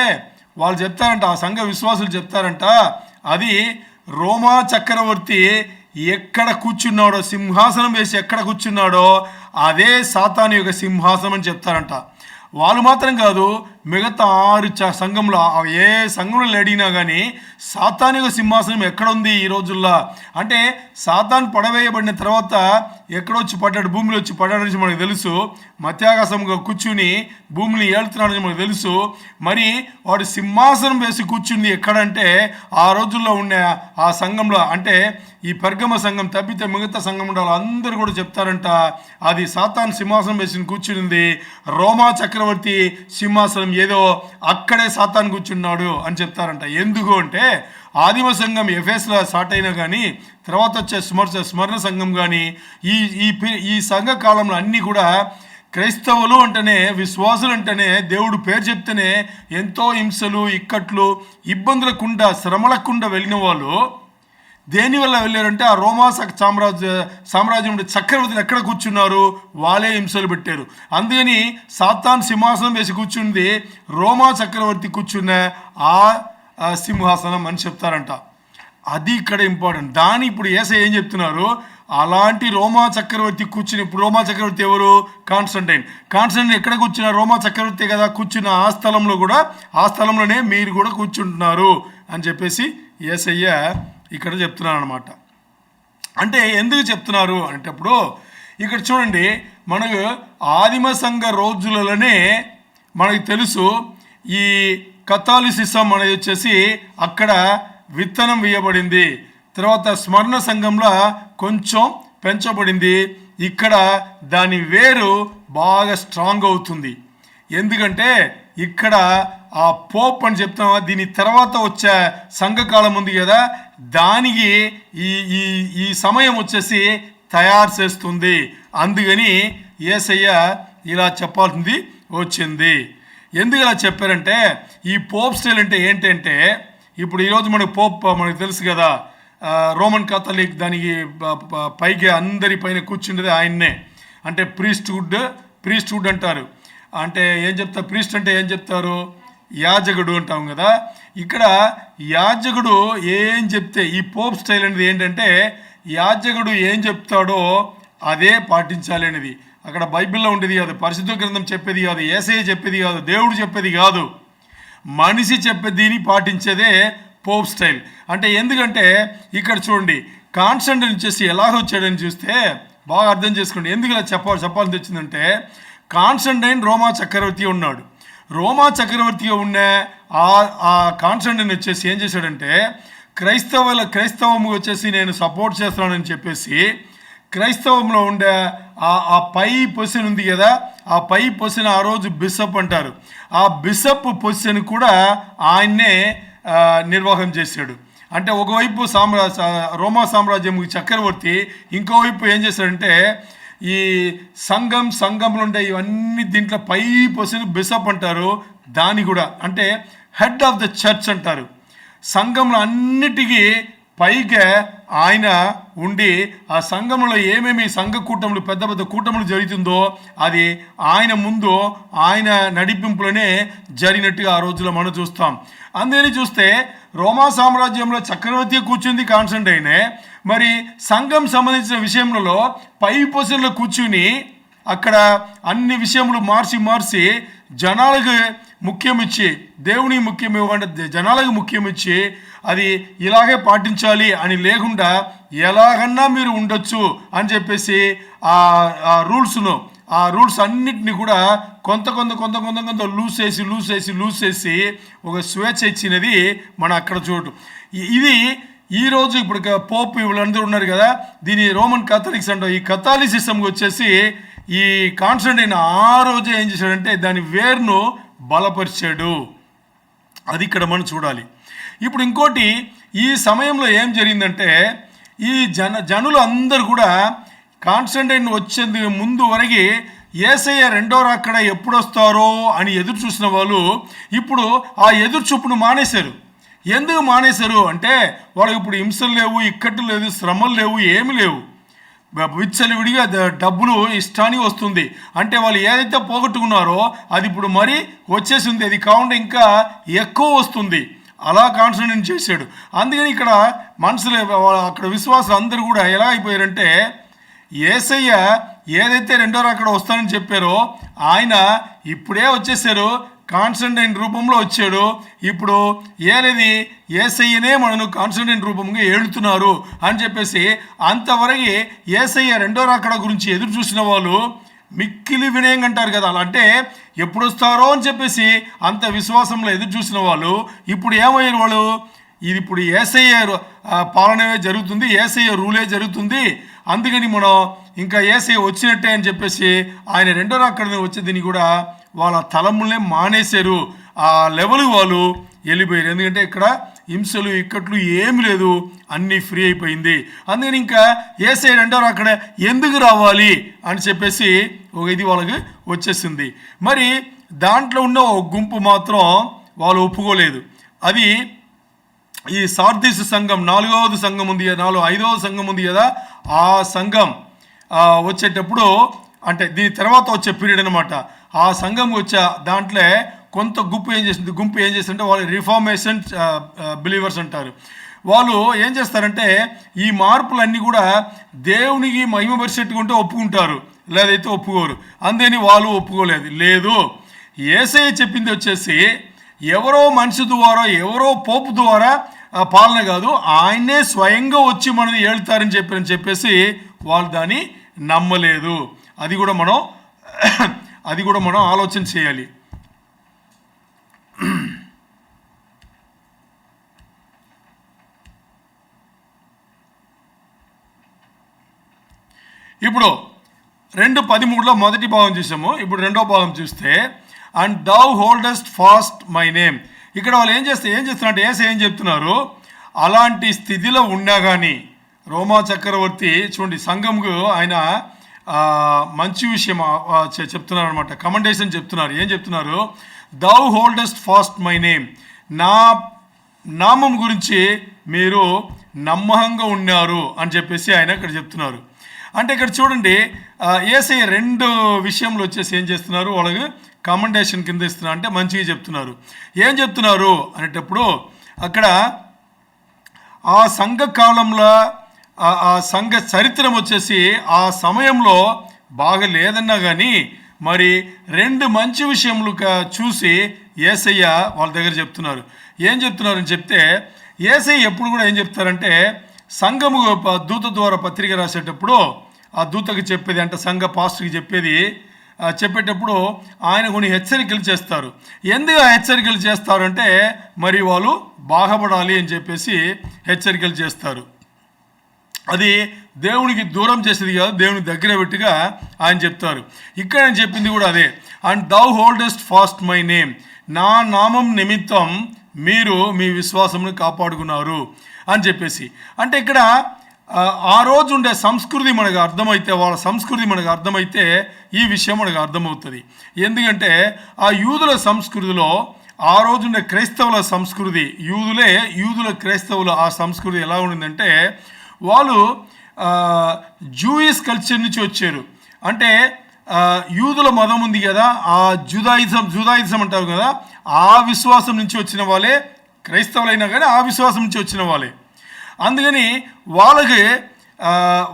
వాళ్ళు చెప్తారంట, ఆ సంఘ విశ్వాసులు చెప్తారంట, అది రోమా చక్రవర్తి ఎక్కడ కూర్చున్నాడో, సింహాసనం వేసి ఎక్కడ కూర్చున్నాడో అదే సాతాను యొక్క సింహాసనం అని చెప్తారంట. వాళ్ళు మాత్రం కాదు, మిగతా 6 సంఘంలో ఏ సంఘంలో అడిగినా కానీ సాతానిక సింహాసనం ఎక్కడుంది ఈ రోజుల్లో అంటే, సాతాన్ పడవేయబడిన తర్వాత ఎక్కడొచ్చి పడ్డాడు, భూమిలో వచ్చి పడ్డాడని మనకు తెలుసు. మధ్యాకాశంగా కూర్చుని భూమిని ఏళ్తున్నాడని మనకు తెలుసు. మరి వాడు సింహాసనం వేసి కూర్చుంది ఎక్కడంటే ఆ రోజుల్లో ఉన్న ఆ సంఘంలో, అంటే ఈ పెర్గమ సంఘం తప్పితే మిగతా సంఘం ఉండాలి అందరూ కూడా చెప్తారంట, అది సాతాన్ సింహాసనం వేసి కూర్చునింది, రోమా చక్రవర్తి సింహాసనం ఏదో అక్కడే సాతాన్ కూర్చున్నాడు అని చెప్తారంట. ఎందుకు అంటే ఆదిమ సంఘం ఎఫెస్లో స్టార్ట్ అయినా కానీ తర్వాత వచ్చే స్మరణ సంఘం కానీ ఈ సంఘ కాలంలో అన్నీ కూడా క్రైస్తవులు అంటేనే, విశ్వాసులు అంటేనే, దేవుడు పేరు చెప్తేనే ఎంతో హింసలు, ఇక్కట్లు, ఇబ్బందులకుండా, శ్రమలకుండా వెళ్ళిన వాళ్ళు దేనివల్ల వెళ్ళారంటే ఆ రోమా సామ్రాజ్యం చక్రవర్తులు ఎక్కడ కూర్చున్నారు, వాళ్ళే హింసలు పెట్టారు. అందుకని సాతాన్ సింహాసనం వేసి కూర్చుంది రోమా చక్రవర్తి కూర్చున్న ఆ సింహాసనం అని చెప్తారంట. అది ఇక్కడ ఇంపార్టెంట్. దాని ఇప్పుడు యేసయ్య ఏం చెప్తున్నారు, అలాంటి రోమా చక్రవర్తి కూర్చుని, ఇప్పుడు రోమా చక్రవర్తి ఎవరు, కాన్స్టంటైన్ ఎక్కడ కూర్చున్నారు, రోమా చక్రవర్తి కదా కూర్చున్న ఆ స్థలంలో కూడా, ఆ స్థలంలోనే మీరు కూడా కూర్చుంటున్నారు అని చెప్పేసి యేసయ్య ఇక్కడ చెప్తున్నారు అనమాట. అంటే ఎందుకు చెప్తున్నారు అంటేప్పుడు ఇక్కడ చూడండి, మనకు ఆదిమ సంఘ రోజులలోనే మనకు తెలుసు ఈ కథాలిసిజం అనేది వచ్చేసి అక్కడ విత్తనం వేయబడింది. తర్వాత స్మరణ సంఘంలో కొంచెం పెంచబడింది. ఇక్కడ దాని వేరు బాగా స్ట్రాంగ్ అవుతుంది. ఎందుకంటే ఇక్కడ ఆ పోప్ అని చెప్తాం, దీని తర్వాత వచ్చే సంఘకాలం ఉంది కదా, దానికి ఈ సమయం వచ్చేసి తయారు చేస్తుంది. అందుకని యేసయ్య ఇలా చెప్పాల్సింది వచ్చింది. ఎందుకు ఇలా చెప్పారంటే, ఈ పోప్ స్టైల్ అంటే ఏంటంటే, ఇప్పుడు ఈరోజు మనకు పోప్ మనకు తెలుసు కదా, రోమన్ కాథలిక్ దానికి పైకి అందరి పైన కూర్చుండేది ఆయన్నే. అంటే ప్రీస్ట్హుడ్ అంటారు. అంటే ఏం చెప్తారు, ప్రీస్ట్ అంటే ఏం చెప్తారు, యాజకుడు అంటాం కదా. ఇక్కడ యాజకుడు ఏం చెప్తే, ఈ పోప్ స్టైల్ అనేది ఏంటంటే యాజకుడు ఏం చెప్తాడో అదే పాటించాలి అనేది. అక్కడ బైబిల్లో ఉండేది కాదు, పరిశుద్ధ గ్రంథం చెప్పేది కాదు, యేసయ్య చెప్పేది కాదు, దేవుడు చెప్పేది కాదు, మనిషి చెప్పేదిని పాటించేదే పోప్ స్టైల్. అంటే ఎందుకంటే ఇక్కడ చూడండి, కాన్స్టంటైన్ వచ్చేసి ఎలా వచ్చాడని చూస్తే బాగా అర్థం చేసుకోండి. ఎందుకు ఇలా చెప్పాల్సి వచ్చిందంటే, కాన్స్టంటైన్ రోమా చక్రవర్తి ఉన్నాడు. రోమా చక్రవర్తిగా ఉన్న ఆ కాన్స్టంటైన్ వచ్చేసి ఏం చేశాడంటే, క్రైస్తవము వచ్చేసి నేను సపోర్ట్ చేస్తున్నానని చెప్పేసి క్రైస్తవంలో ఉండే ఆ పై పొజిషన్ ఉంది కదా, ఆ పై పొజిషన్ ఆ రోజు బిషప్ అంటారు. ఆ బిషప్ పొజిషన్ కూడా ఆయన్నే నిర్వాహం చేశాడు. అంటే ఒకవైపు రోమా సామ్రాజ్యం చక్రవర్తి, ఇంకోవైపు ఏం చేశాడంటే ఈ సంఘంలో ఉండే ఇవన్నీ దీంట్లో పై పొజిషన్ బిషప్ అంటారు. దాని కూడా అంటే హెడ్ ఆఫ్ ద చర్చ్ అంటారు. సంఘంలో అన్నిటికీ పైగా ఆయన ఉండి ఆ సంఘంలో ఏమేమి సంఘ కూటములు, పెద్ద పెద్ద కూటములు జరుగుతుందో అది ఆయన ముందు ఆయన నడిపింపులోనే జరిగినట్టుగా ఆ రోజుల్లో మనం చూస్తాం. అందుకని చూస్తే రోమా సామ్రాజ్యంలో చక్రవర్తి కూర్చుంది కాన్స్టంటైనే, మరి సంఘం సంబంధించిన విషయంలో పై పొజిషన్లో కూర్చుని అక్కడ అన్ని విషయములు మార్చి జనాలకు ముఖ్యం ఇచ్చి, దేవుని ముఖ్యం ఇవ్వకుండా జనాలకు ముఖ్యం ఇచ్చి అది ఇలాగే పాటించాలి అని లేకుండా ఎలాగన్నా మీరు ఉండొచ్చు అని చెప్పేసి ఆ రూల్స్ అన్నిటిని కూడా కొంత లూజ్ చేసి ఒక స్వేచ్ఛ ఇచ్చినది మన అక్కడ చూడు. ఇది ఈరోజు ఇప్పుడు పోప్ వీళ్ళందరూ ఉన్నారు కదా, దీని రోమన్ కాథలిక్స్ అంటారు. ఈ కథాలిసిజంకి వచ్చేసి ఈ కాన్స్టంటైన్ ఆ రోజే ఏం చేశాడంటే దాని వేరును బలపరిచాడు. అది ఇక్కడ మనం చూడాలి. ఇప్పుడు ఇంకోటి, ఈ సమయంలో ఏం జరిగిందంటే ఈ జనులు అందరూ కూడా కాన్స్టంటైన్ వచ్చేందుకు ముందు వరకు యేసయ్య రెండో రాకడ ఎప్పుడు వస్తారో అని ఎదురు చూసిన వాళ్ళు ఇప్పుడు ఆ ఎదురు చూపును మానేశారు. ఎందుకు మానేశారు అంటే వాళ్ళకి ఇప్పుడు హింసలు లేవు, ఇక్కట్లు లేదు, శ్రమలు లేవు, ఏమి లేవు. విచ్చలవిడిగా డబ్బులు ఇష్టానికి వస్తుంది. అంటే వాళ్ళు ఏదైతే పోగొట్టుకున్నారో అది ఇప్పుడు మరీ వచ్చేసింది, అది కాకుండా ఇంకా ఎక్కువ వస్తుంది. అలా కాన్సన్ట్రేట్ చేశాడు. అందుకని ఇక్కడ మనుషులు అక్కడ విశ్వాసులు అందరూ కూడా ఎలా అయిపోయారంటే యేసయ్య ఏదైతే రెండో రాకడ వస్తానని చెప్పారో ఆయన ఇప్పుడే వచ్చేసారు, కాన్స్టంటైన్ రూపంలో వచ్చాడు. ఇప్పుడు ఏలేది యేసయ్యనే మనను కాన్స్టంటైన్ రూపంగా ఏడుతున్నారు అని చెప్పేసి అంతవరకు యేసయ్య రెండో రాకడ గురించి ఎదురు చూసిన వాళ్ళు మిక్కిలి వినయం అంటారు కదా, అలా అంటే ఎప్పుడు వస్తారో అని చెప్పేసి అంత విశ్వాసంలో ఎదురు చూసిన వాళ్ళు ఇప్పుడు ఏమయ్యారు, వాళ్ళు ఇది ఇప్పుడు యేసయ్య పాలనవే జరుగుతుంది, యేసయ్య రూలే జరుగుతుంది, అందుకని మనం ఇంకా యేసయ్య వచ్చినట్టే అని చెప్పేసి ఆయన రెండో రాకడ వచ్చేదని కూడా వాళ్ళ తలములనే మానేశారు. ఆ లెవెల్ వాళ్ళు వెళ్ళిపోయారు. ఎందుకంటే ఇక్కడ హింసలు ఇక్కట్లు ఏమి లేదు, అన్నీ ఫ్రీ అయిపోయింది. అందుకని ఇంకా యేసయ్య రెండో రాకడ ఎందుకు రావాలి అని చెప్పేసి ఒక ఇది వాళ్ళకి వచ్చేసింది. మరి దాంట్లో ఉన్న ఒక గుంపు మాత్రం వాళ్ళు ఒప్పుకోలేదు. అది ఈ సార్దీసు సంఘం, 4వ సంఘం ఉంది, 5వ సంఘం ఉంది కదా, ఆ సంఘం వచ్చేటప్పుడు అంటే దీని తర్వాత వచ్చే పీరియడ్ అనమాట. ఆ సంఘం వచ్చే దాంట్లో కొంత గుంపు ఏం చేసిందంటే వాళ్ళు రిఫార్మేషన్ బిలీవర్స్ అంటారు. వాళ్ళు ఏం చేస్తారంటే ఈ మార్పులన్నీ కూడా దేవునికి మహిమపరిచేట్టుగా ఉంటే ఒప్పుకుంటారు, లేదైతే ఒప్పుకోరు. అందుకని వాళ్ళు ఒప్పుకోలేదు. లేదు, యేసయ్య చెప్పింది వచ్చేసి ఎవరో మనిషి ద్వారా, ఎవరో పోపు ద్వారా పాలన కాదు, ఆయనే స్వయంగా వచ్చి మనని ఏళ్తారని చెప్పేసి వాళ్ళు దాన్ని నమ్మలేదు. అది కూడా మనం ఆలోచన చేయాలి. ఇప్పుడు 2:13 మొదటి భాగం చూసాము. ఇప్పుడు రెండో భాగం చూస్తే అండ్ దౌ హోల్డెస్ట్ ఫాస్ట్ మై నేమ్. ఇక్కడ వాళ్ళు ఏం చేస్తున్నారంటే ఏం చెప్తున్నారు, అలాంటి స్థితిలో ఉన్నా కానీ రోమా చక్రవర్తి చూడండి సంఘంకు ఆయన మంచి విషయం చెప్తున్నారు అనమాట, కమెండేషన్ చెప్తున్నారు. ఏం చెప్తున్నారు, దౌ హోల్డెస్ట్ ఫాస్ట్ మై నేమ్, నా నామం గురించి మీరు నమ్మకంగా ఉన్నారు అని చెప్పేసి ఆయన ఇక్కడ చెప్తున్నారు. అంటే ఇక్కడ చూడండి యేసయ్య 2 విషయంలో వచ్చేసి ఏం చేస్తున్నారు, వాళ్ళకి కమెండేషన్ కింద ఇస్తున్నారు, అంటే మంచిగా చెప్తున్నారు. ఏం చెప్తున్నారు అనేటప్పుడు అక్కడ ఆ సంఘ కాలంలో ఆ సంఘ చరిత్రం వచ్చేసి ఆ సమయంలో బాగా లేదన్నా కానీ మరి 2 మంచి విషయములు చూసి యేసయ్య వాళ్ళ దగ్గర చెప్తున్నారు. ఏం చెప్తున్నారని చెప్తే యేసయ్య ఎప్పుడు కూడా ఏం చెప్తారంటే సంఘము దూత ద్వారా పత్రిక రాసేటప్పుడు ఆ దూతకి చెప్పేది అంటే సంఘ పాస్టర్కి చెప్పేటప్పుడు ఆయన కొన్ని హెచ్చరికలు చేస్తారు. ఎందుకు హెచ్చరికలు చేస్తారంటే మరి వాళ్ళు బాగుపడాలి అని చెప్పేసి హెచ్చరికలు చేస్తారు. అది దేవునికి దూరం చేసేది కాదు, దేవునికి దగ్గర పెట్టిగా ఆయన చెప్తారు. ఇక్కడ ఆయన చెప్పింది కూడా అదే, అండ్ దౌ హోల్డెస్ట్ ఫాస్ట్ మై నేమ్, నా నామం నిమిత్తం మీరు మీ విశ్వాసమును కాపాడుకున్నారు అని చెప్పేసి. అంటే ఇక్కడ ఆ రోజు ఉండే సంస్కృతి మనకు అర్థమైతే, వాళ్ళ సంస్కృతి మనకు అర్థమైతే ఈ విషయం మనకు అర్థమవుతుంది. ఎందుకంటే ఆ యూదుల సంస్కృతిలో ఆ రోజు ఉండే క్రైస్తవుల సంస్కృతి, యూదుల క్రైస్తవుల ఆ సంస్కృతి ఎలా ఉండిందంటే వాళ్ళు జూయిష్ కల్చర్ నుంచి వచ్చారు. అంటే యూదుల మతం ఉంది కదా, ఆ జుదాయిజం అంటారు కదా, ఆ విశ్వాసం నుంచి వచ్చిన వాళ్ళే క్రైస్తవులైనా కానీ ఆ విశ్వాసం నుంచి వచ్చిన వాళ్ళే. అందుకని వాళ్ళకి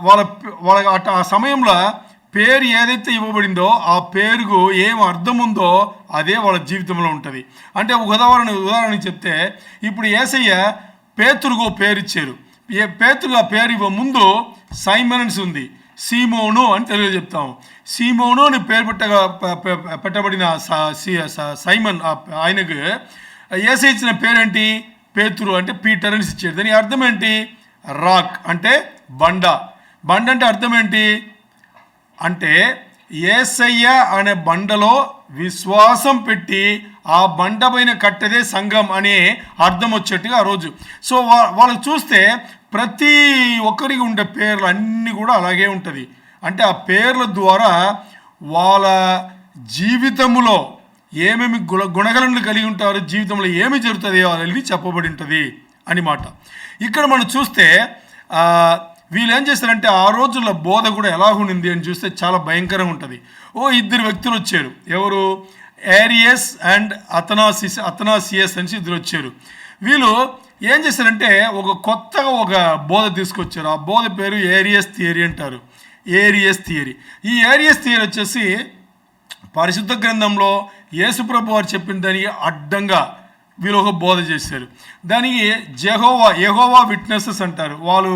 వాళ్ళ వాళ్ళ ఆ సమయంలో పేరు ఏదైతే ఇవ్వబడిందో ఆ పేరుకు ఏం అర్థం ఉందో అదే వాళ్ళ జీవితంలో ఉంటుంది. అంటే ఉదాహరణకి చెప్తే, ఇప్పుడు యేసయ్య పేతురుకు పేరు ఇచ్చారు. పేతురు ఆ పేరు ఇవ్వ ముందు సైమన్స్ ఉంది, సీమోను అని తెలుగు చెప్తాము. సీమోను అని పేరు పెట్టబడిన సైమన్ ఆయనకు యేసయ్య ఇచ్చిన పేరేంటి? పేతురు అంటే పీటర్ అని ఇచ్చాడు. దానికి అర్థం ఏంటి? రాక్ అంటే బండ. బండ అంటే అర్థం ఏంటి అంటే యేసయ్య అనే బండలో విశ్వాసం పెట్టి ఆ బండ పైన కట్టదే సంఘం అనే అర్థం వచ్చేట్టుగా ఆ రోజు. సో వాళ్ళకి చూస్తే ప్రతి ఒక్కరికి ఉండే పేర్లు అన్నీ కూడా అలాగే ఉంటుంది. అంటే ఆ పేర్ల ద్వారా వాళ్ళ జీవితంలో ఏమేమి గుణగణలు కలిగి ఉంటారు, జీవితంలో ఏమి జరుగుతుంది అనేది చెప్పబడి ఉంటుంది అని మాట. ఇక్కడ మనం చూస్తే వీళ్ళు ఏం చేస్తారంటే ఆ రోజుల్లో బోధ కూడా ఎలా ఉండింది అని చూస్తే చాలా భయంకరంగా ఉంటుంది. ఇద్దరు వ్యక్తులు వచ్చారు. ఎవరు? ఏరియస్ అండ్ అతనాసియస్ అని ఇద్దరు వచ్చారు. వీళ్ళు ఏం చేశారంటే కొత్తగా ఒక బోధ తీసుకొచ్చారు. ఆ బోధ పేరు ఏరియస్ థియరీ అంటారు. Areas theory. ఈ ఏరియస్ థియరీ వచ్చేసి పరిశుద్ధ గ్రంథంలో యేసుప్రభు వారు చెప్పిన దానికి అడ్డంగా వీళ్ళు ఒక బోధ చేశారు. దానికి యెహోవా విట్నెసెస్ అంటారు. వాళ్ళు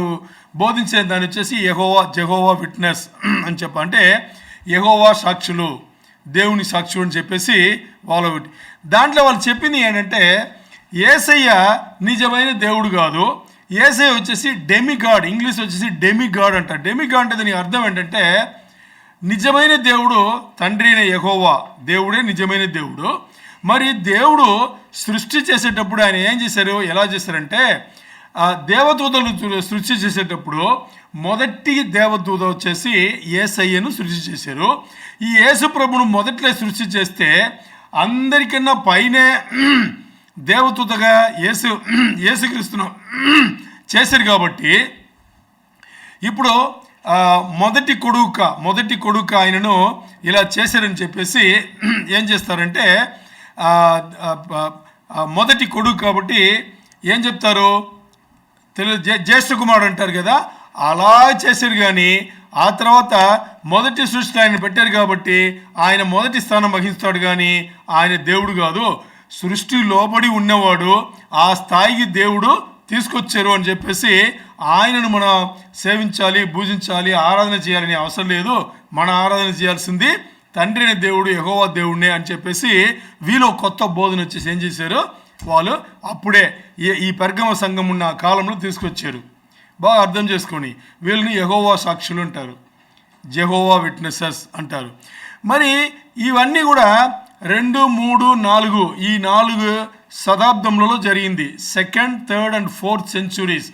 బోధించే దాన్ని వచ్చేసి జెహోవా విట్నెస్ అని అంటే యెహోవా సాక్షులు, దేవుని సాక్షులు అని చెప్పేసి దాంట్లో వాళ్ళు చెప్పింది ఏంటంటే యేసయ్య నిజమైన దేవుడు కాదు, యేసయ్య వచ్చేసి డెమిగాడ్. ఇంగ్లీష్ వచ్చేసి డెమిగాడ్ అంటారు. డెమిగాడ్ అంటే దానికి అర్థం ఏంటంటే నిజమైన దేవుడు తండ్రి అయిన యెహోవా దేవుడే నిజమైన దేవుడు. మరి దేవుడు సృష్టి చేసేటప్పుడు ఆయన ఏం చేశారు, ఎలా చేశారంటే దేవదూతలు సృష్టి చేసేటప్పుడు మొదటి దేవదూత వచ్చేసి యేసయ్యను సృష్టి చేశారు. ఈ యేసు ప్రభును మొదట్లో సృష్టి చేస్తే అందరికన్నా పైనే దేవదూతగా యేసుక్రీస్తును చేశారు. కాబట్టి ఇప్పుడు మొదటి కొడుకు ఆయనను ఇలా చేశారని చెప్పేసి ఏం చేస్తారంటే మొదటి కొడుకు కాబట్టి ఏం చెప్తారు, జ్యేష్ఠ కుమారుడు అంటారు కదా, అలా చేశారు. కానీ ఆ తర్వాత మొదటి సృష్టి ఆయన పెట్టారు కాబట్టి ఆయన మొదటి స్థానం వహిస్తాడు. కానీ ఆయన దేవుడు కాదు, సృష్టి లోబడి ఉన్నవాడు. ఆ స్థాయికి దేవుడు తీసుకొచ్చారు అని చెప్పేసి ఆయనను మనం సేవించాలి, పూజించాలి, ఆరాధన చేయాలని అవసరం లేదు. మన ఆరాధన చేయాల్సింది తండ్రి అనే దేవుడు, యెహోవా దేవుడినే అని చెప్పేసి వీళ్ళు కొత్త బోధన వచ్చేసి ఏం చేశారు, వాళ్ళు అప్పుడే ఈ పెర్గమ సంఘం ఉన్న కాలంలో తీసుకొచ్చారు. బాగా అర్థం చేసుకొని వీళ్ళని యెహోవా సాక్షులు అంటారు, జెహోవా విట్నెసెస్ అంటారు. మరి ఇవన్నీ కూడా 2, 3, 4 ఈ 4 శతాబ్దములలో జరిగింది. 2nd, 3rd and 4th centuries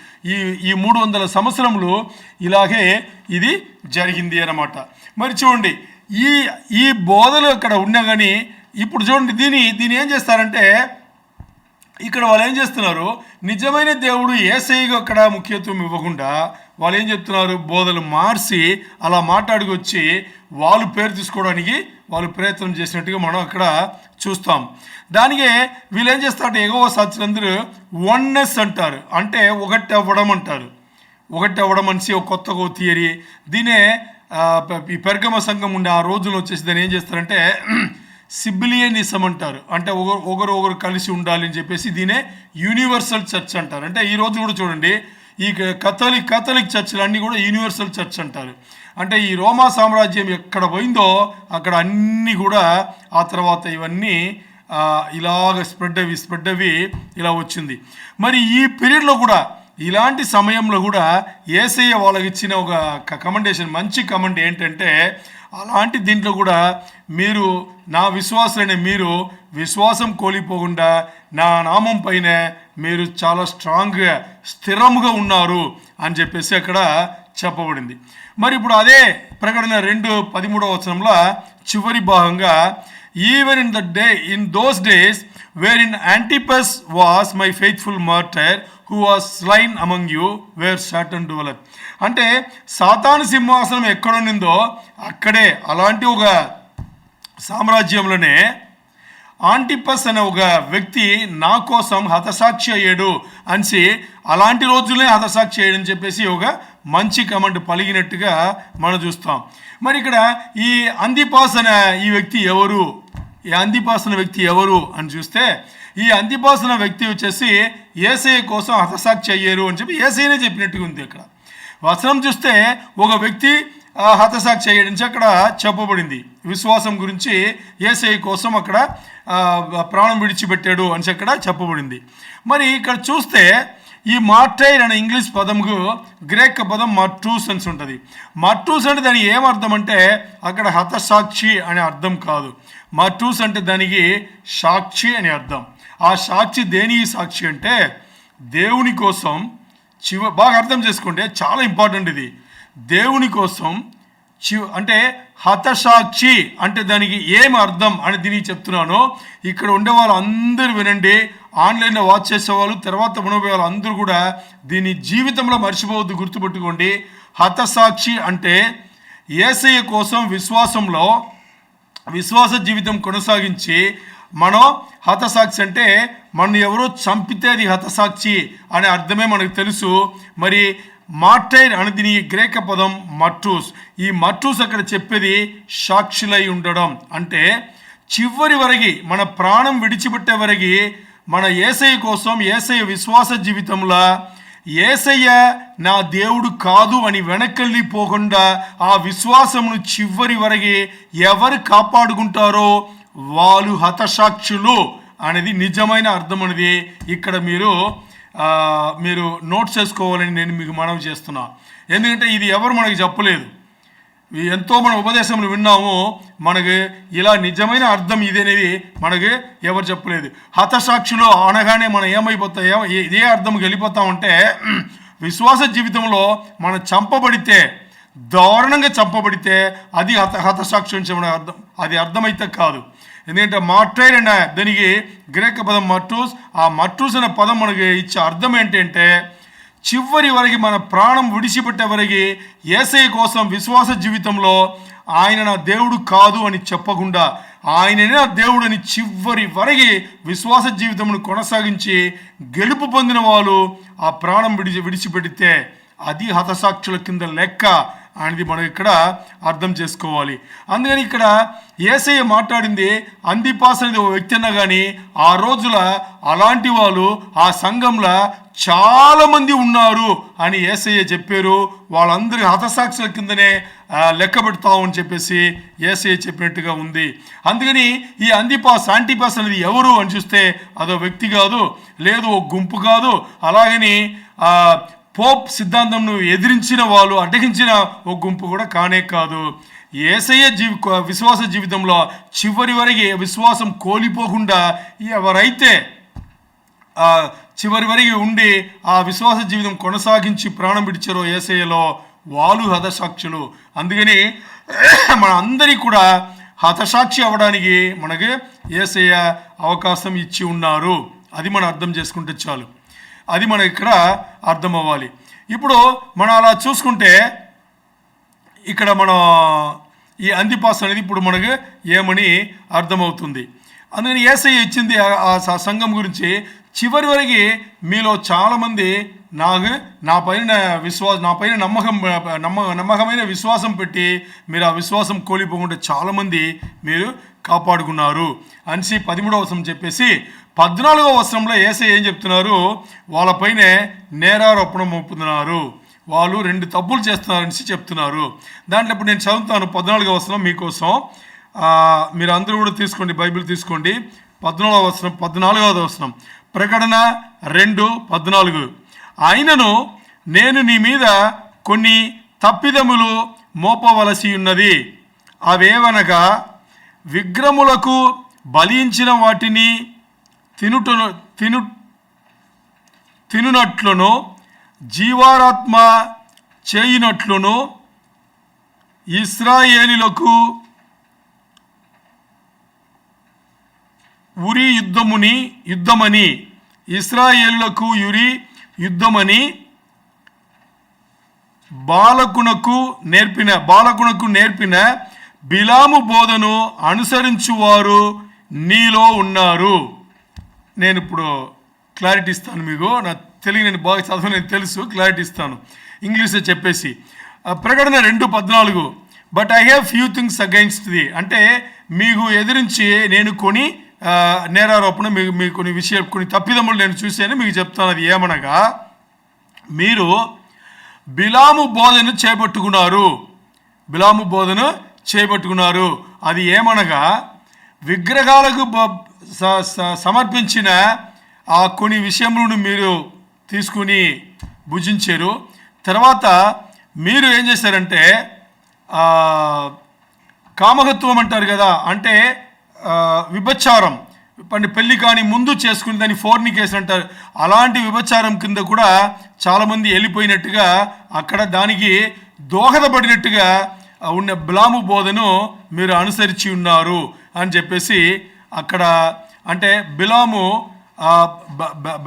ఈ 300 సంవత్సరములు ఇలాగే ఇది జరిగింది అన్నమాట. మరి చూడండి ఈ బోధలు అక్కడ ఉన్నా కానీ ఇప్పుడు చూడండి దీన్ని ఏం చేస్తారంటే ఇక్కడ వాళ్ళు ఏం చేస్తున్నారు, నిజమైన దేవుడు యేసయ్యకు అక్కడ ముఖ్యత్వం ఇవ్వకుండా వాళ్ళు ఏం చెప్తున్నారు, బోధలు మార్చి అలా మాట్లాడుకొచ్చి వాళ్ళు పేరు తీసుకోవడానికి వాళ్ళు ప్రయత్నం చేసినట్టుగా మనం అక్కడ చూస్తాం. దానికే వీళ్ళు ఏం చేస్తారంటే యెహోవా సాక్షులందరూ వన్నెస్ అంటారు, అంటే ఒకటి అవ్వడం అంటారు. ఒకటి అవ్వడం అనేసి ఒక కొత్త థియరీ. దీనే ఈ పెర్గమ సంఘం ఉండే ఆ రోజుల్లో వచ్చేసి దాన్ని ఏం చేస్తారంటే సిబిలియనిజం అంటారు, అంటే ఒకరు కలిసి ఉండాలి అని చెప్పేసి దీనే యూనివర్సల్ చర్చ్ అంటారు. అంటే ఈ రోజు కూడా చూడండి ఈ కథలిక్ చర్చ్లు అన్నీ కూడా యూనివర్సల్ చర్చ్ అంటారు. అంటే ఈ రోమా సామ్రాజ్యం ఎక్కడ పోయిందో అక్కడ అన్నీ కూడా ఆ తర్వాత ఇవన్నీ ఇలాగ స్ప్రెడ్ అవి ఇలా వచ్చింది. మరి ఈ పీరియడ్లో కూడా ఇలాంటి సమయంలో కూడా యేసయ్య వాళ్ళకి ఇచ్చిన ఒక కమెండేషన్, మంచి కమెంట్ ఏంటంటే అలాంటి దీంట్లో కూడా మీరు నా విశ్వాసులైన మీరు విశ్వాసం కోల్పోకుండా నా నామం పైన మీరు చాలా స్ట్రాంగ్గా స్థిరముగా ఉన్నారు అని చెప్పేసి అక్కడ చెప్పబడింది. మరి ఇప్పుడు అదే ప్రకటన 2:13 చివరి భాగంగా even in those days wherein Antipas was my faithful martyr who was slain among you where Satan dwelleth. అంటే సాతాను సింహాసనం ఎక్కడుందో అక్కడే అలాంటి ఒక సామ్రాజ్యంలోనే ఆంటిపస్ అనే ఒక వ్యక్తి నా కోసం హతసాక్షి అయ్యాడు అని, అలాంటి రోజులే హతసాక్షి అయ్యాడని చెప్పేసి ఒక మంచి కమెంట్ పలిగినట్టుగా మనం చూస్తాం. మరి ఇక్కడ ఈ అంతిపాస్ అనే ఈ వ్యక్తి ఎవరు, ఈ అంతిపాస్ అనే వ్యక్తి ఎవరు అని చూస్తే, ఈ అంతిపాస్ అనే వ్యక్తి వచ్చేసి యేసయ్య కోసం హతసాక్షి అయ్యారు అని చెప్పి యేసయ్యనే చెప్పినట్టుగా ఉంది. ఇక్కడ వచనం చూస్తే ఒక వ్యక్తి హతసాక్షి అయ్యాడని అక్కడ చెప్పబడింది. విశ్వాసం గురించి యేసయ్య కోసం అక్కడ ప్రాణం విడిచిపెట్టాడు అని అక్కడ చెప్పబడింది. మరి ఇక్కడ చూస్తే ఈ మార్టైర్ అనే ఇంగ్లీష్ పదంకు గ్రీక్ పదం మార్టూస్ అని ఉంటుంది. మార్టూస్ అంటే దాని ఏమర్థం అంటే అక్కడ హతసాక్షి అనే అర్థం కాదు. మార్టూస్ అంటే దానికి సాక్షి అనే అర్థం. ఆ సాక్షి దేని సాక్షి అంటే దేవుని కోసం బాగా అర్థం చేసుకోండి, చాలా ఇంపార్టెంట్ ఇది. దేవుని కోసం అంటే హతసాక్షి అంటే దానికి ఏమి అర్థం అని దీనికి చెప్తున్నాను. ఇక్కడ ఉండే వాళ్ళు అందరూ వినండి, ఆన్లైన్లో వాచ్ చేసేవాళ్ళు, తర్వాత వినబోయే వాళ్ళు అందరూ కూడా దీని జీవితంలో మర్చిపోవద్దు, గుర్తుపెట్టుకోండి. హతసాక్షి అంటే యేసయ్య కోసం విశ్వాసంలో విశ్వాస జీవితం కొనసాగించి మనం హతసాక్షి అంటే మనం ఎవరో చంపితే అది హతసాక్షి అనే అర్థమే మనకు తెలుసు. మరి మార్టైర్ అని దీని గ్రీక్ పదం మర్టూస్. ఈ మర్టూస్ అక్కడ చెప్పేది సాక్షులై ఉండడం అంటే చివరి వరకు మన ప్రాణం విడిచిపెట్టే వరకు మన యేసయ్య కోసం యేసయ్య విశ్వాస జీవితంలో యేసయ్య నా దేవుడు కాదు అని వెనకెళ్ళిపోకుండా ఆ విశ్వాసమును చివరి వరకు ఎవరు కాపాడుకుంటారో వాళ్ళు హతసాక్షులు అనేది నిజమైన అర్థం అనేది ఇక్కడ మీరు నోట్స్ చేసుకోవాలని నేను మీకు మనవి చేస్తున్నా. ఎందుకంటే ఇది ఎవరు మనకి చెప్పలేదు, ఎంతో మన ఉపదేశంలో విన్నాము, మనకి ఇలా నిజమైన అర్థం ఇదనేది మనకి ఎవరు చెప్పలేదు. హతసాక్షులు అనగానే మనం ఏమైపోతాం, ఇదే అర్థంకి వెళ్ళిపోతామంటే విశ్వాస జీవితంలో మనం చంపబడితే, దారుణంగా చంపబడితే అది హతసాక్షి అని చెప్పడం అర్థం, అది అర్థమైతే కాదు. ఎందుకంటే మార్టైర్ అనే దానికి గ్రీక్ పదం మర్టూస్. ఆ మర్టూస్ అనే పదం మనకి ఇచ్చే అర్థం ఏంటంటే చివరి వరకు మన ప్రాణం విడిచిపెట్టే వరకు యేసయ్య కోసం విశ్వాస జీవితంలో ఆయన నా దేవుడు కాదు అని చెప్పకుండా ఆయననే నా దేవుడు అని చివరి వరకు విశ్వాస జీవితమును కొనసాగించి గెలుపు పొందిన వాళ్ళు ఆ ప్రాణం విడిచిపెడితే అది హతసాక్షుల కింద లెక్క అనేది మనం ఇక్కడ అర్థం చేసుకోవాలి. అందుకని ఇక్కడ యేసయ్య మాట్లాడింది అంతిపాస్ అనేది ఒక వ్యక్తి అన్నా కానీ ఆ రోజుల అలాంటి వాళ్ళు ఆ సంఘంలో చాలామంది ఉన్నారు అని యేసయ్య చెప్పారు. వాళ్ళందరి హతసాక్షుల కిందనే లెక్క పెడతామని చెప్పేసి యేసయ్య చెప్పినట్టుగా ఉంది. అందుకని ఈ యాంటిపాస్ అనేది ఎవరు అని చూస్తే అదో వ్యక్తి కాదు, లేదు ఒక గుంపు కాదు, అలాగని పోప్ సిద్ధాంతంను ఎదిరించిన వాళ్ళు అడ్డగించిన ఒక గుంపు కూడా కానే కాదు. యేసయ్య విశ్వాస జీవితంలో చివరి వరకు విశ్వాసం కోల్పోకుండా ఎవరైతే చివరి వరకు ఉండి ఆ విశ్వాస జీవితం కొనసాగించి ప్రాణం విడిచారో యేసయ్యలో వాళ్ళు హతసాక్షులు. అందుకని మన అందరికీ కూడా హతసాక్షి అవ్వడానికి మనకి యేసయ్య అవకాశం ఇచ్చి ఉన్నారు. అది మనం అర్థం చేసుకుంటే చాలు, అది మనకి ఇక్కడ అర్థం అవ్వాలి. ఇప్పుడు మనం అలా చూసుకుంటే ఇక్కడ మనం ఈ అంతిపాస్ అనేది ఇప్పుడు మనకు ఏమని అర్థమవుతుంది. అందుకని యేసయ్య ఇచ్చింది ఆ సంఘం గురించి చివరి వరకు మీలో చాలామంది నా పైన నమ్మకమైన విశ్వాసం పెట్టి మీరు ఆ విశ్వాసం కోల్పోకుండా చాలామంది మీరు కాపాడుకున్నారు అని 13వ వచనం చెప్పేసి 14వ వచనంలో యేసయ్య ఏం చెప్తున్నారు, వాళ్ళపైనే నేరారోపణ మోపుతున్నారు, వాళ్ళు 2 తప్పులు చేస్తున్నారని చెప్తున్నారు. దాంట్లో ఇప్పుడు నేను చదువుతాను 14వ వచనం మీకోసం. మీరు అందరూ కూడా తీసుకోండి, బైబిల్ తీసుకోండి. 14వ వచనం ప్రకటన 2:14. అయినను నేను నీ మీద కొన్ని తప్పిదములు మోపవలసి ఉన్నది, అవేవనగా విగ్రహములకు బలించిన వాటిని తినునట్లును జీవారాత్మ చేయునట్లును ఇశ్రాయేలీయులకు ఉరి యుద్ధమని ఇశ్రాయేలులకు యుద్ధమని బాలకునకు నేర్పిన బిలాము బోధను అనుసరించువారు నీలో ఉన్నారు. నేను ఇప్పుడు క్లారిటీ ఇస్తాను మీకు. నా తెలుగు నేను బాగా చదువు నేను తెలుసు, క్లారిటీ ఇస్తాను ఇంగ్లీష్లో చెప్పేసి. ప్రకటన 2:14 but I have few things against the, అంటే మీకు ఎదిరించి నేను కొన్ని నేరారోపణ మీకు కొన్ని విషయాలు కొన్ని తప్పిదములు నేను చూశాను మీకు చెప్తాను. అది ఏమనగా మీరు బిలాము బోధను చేపట్టుకున్నారు. బిలాము బోధను చేపట్టుకున్నారు. అది ఏమనగా విగ్రహాలకు సమర్పించిన ఆ కొన్ని విషయములను మీరు తీసుకుని భుజించారు. తర్వాత మీరు ఏం చేశారంటే కామహత్వం అంటారు కదా, అంటే విభచారం, పెళ్లి కాని ముందు చేసుకుని దాన్ని ఫోర్నికేషన్ అంటారు. అలాంటి విభచారం కింద కూడా చాలామంది వెళ్ళిపోయినట్టుగా అక్కడ దానికి దోహదపడినట్టుగా ఉన్న బిలాము బోధను మీరు అనుసరించి ఉన్నారు అని చెప్పేసి అక్కడ, అంటే బిలాము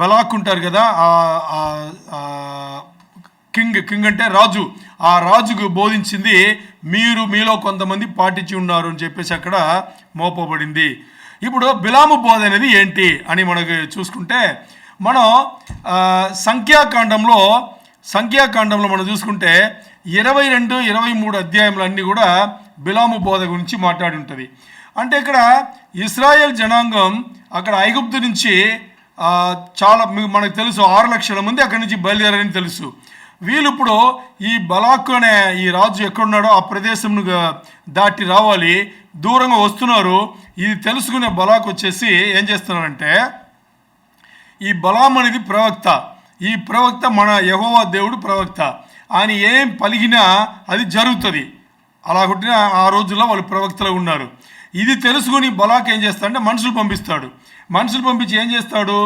బలాక్ ఉంటారు కదా, కింగ్ అంటే రాజు, ఆ రాజుకు బోధించింది మీలో కొంతమంది పాటించి ఉన్నారు అని చెప్పేసి అక్కడ మోపబడింది. ఇప్పుడు బిలాము బోధ అనేది ఏంటి అని మనకు చూసుకుంటే, మనం సంఖ్యాకాండంలో మనం చూసుకుంటే 22, 23 అధ్యాయంలో అన్నీ కూడా బిలాము బోధ గురించి మాట్లాడి ఉంటుంది. అంటే ఇక్కడ ఇశ్రాయేల్ జనాంగం అక్కడ ఐగుప్తు నుంచి చాలా మనకు తెలుసు 6 లక్షల మంది అక్కడి నుంచి బయలుదేరని తెలుసు. వీళ్ళు ఇప్పుడు ఈ బలాక్ అనే ఈ రాజు ఎక్కడున్నాడో ఆ ప్రదేశంను దాటి రావాలి, దూరంగా వస్తున్నారు. ఇది తెలుసుకునే బలాక్ వచ్చేసి ఏం చేస్తున్నారంటే, ఈ బలాం అనేది ప్రవక్త, ఈ ప్రవక్త మన యెహోవా దేవుడు ప్రవక్త, ఆయన ఏం పలికినా అది జరుగుతుంది. అలా కొట్టిన ఆ రోజుల్లో వాళ్ళు ప్రవక్తలు ఉన్నారు. ఇది తెలుసుకుని బలాక్ ఏం చేస్తాడంటే మనుషులు పంపిస్తాడు. మనుషులు పంపించి ఏం చేస్తాడు,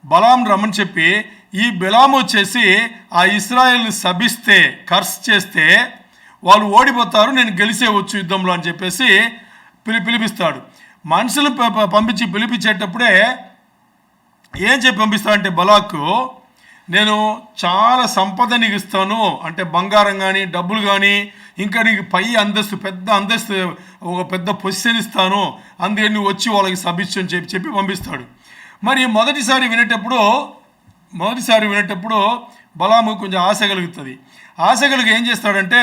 బలాం రమ్మని చెప్పి ఈ బిలాము వచ్చేసి ఆ ఇశ్రాయేల్ని శపిస్తే, కర్స్ చేస్తే వాళ్ళు ఓడిపోతారు, నేను గెలిచేవచ్చు యుద్ధంలో అని చెప్పేసి పిలిపిస్తాడు. మనుషులు పంపించి పిలిపించేటప్పుడే ఏం చెప్పి పంపిస్తాడంటే బలాకు, నేను చాలా సంపద నీకు ఇస్తాను, అంటే బంగారం కానీ డబ్బులు కానీ, ఇంకా నీకు పై అంతస్తు పెద్ద అంతస్తు ఒక పెద్ద పొజిషన్ ఇస్తాను, అందుకని నువ్వు వచ్చి వాళ్ళకి శపించు అని చెప్పి పంపిస్తాడు. మరి మొదటిసారి వినేటప్పుడు బలాము కొంచెం ఆశ కలుగుతుంది. ఆశ కలిగి ఏం చేస్తాడంటే,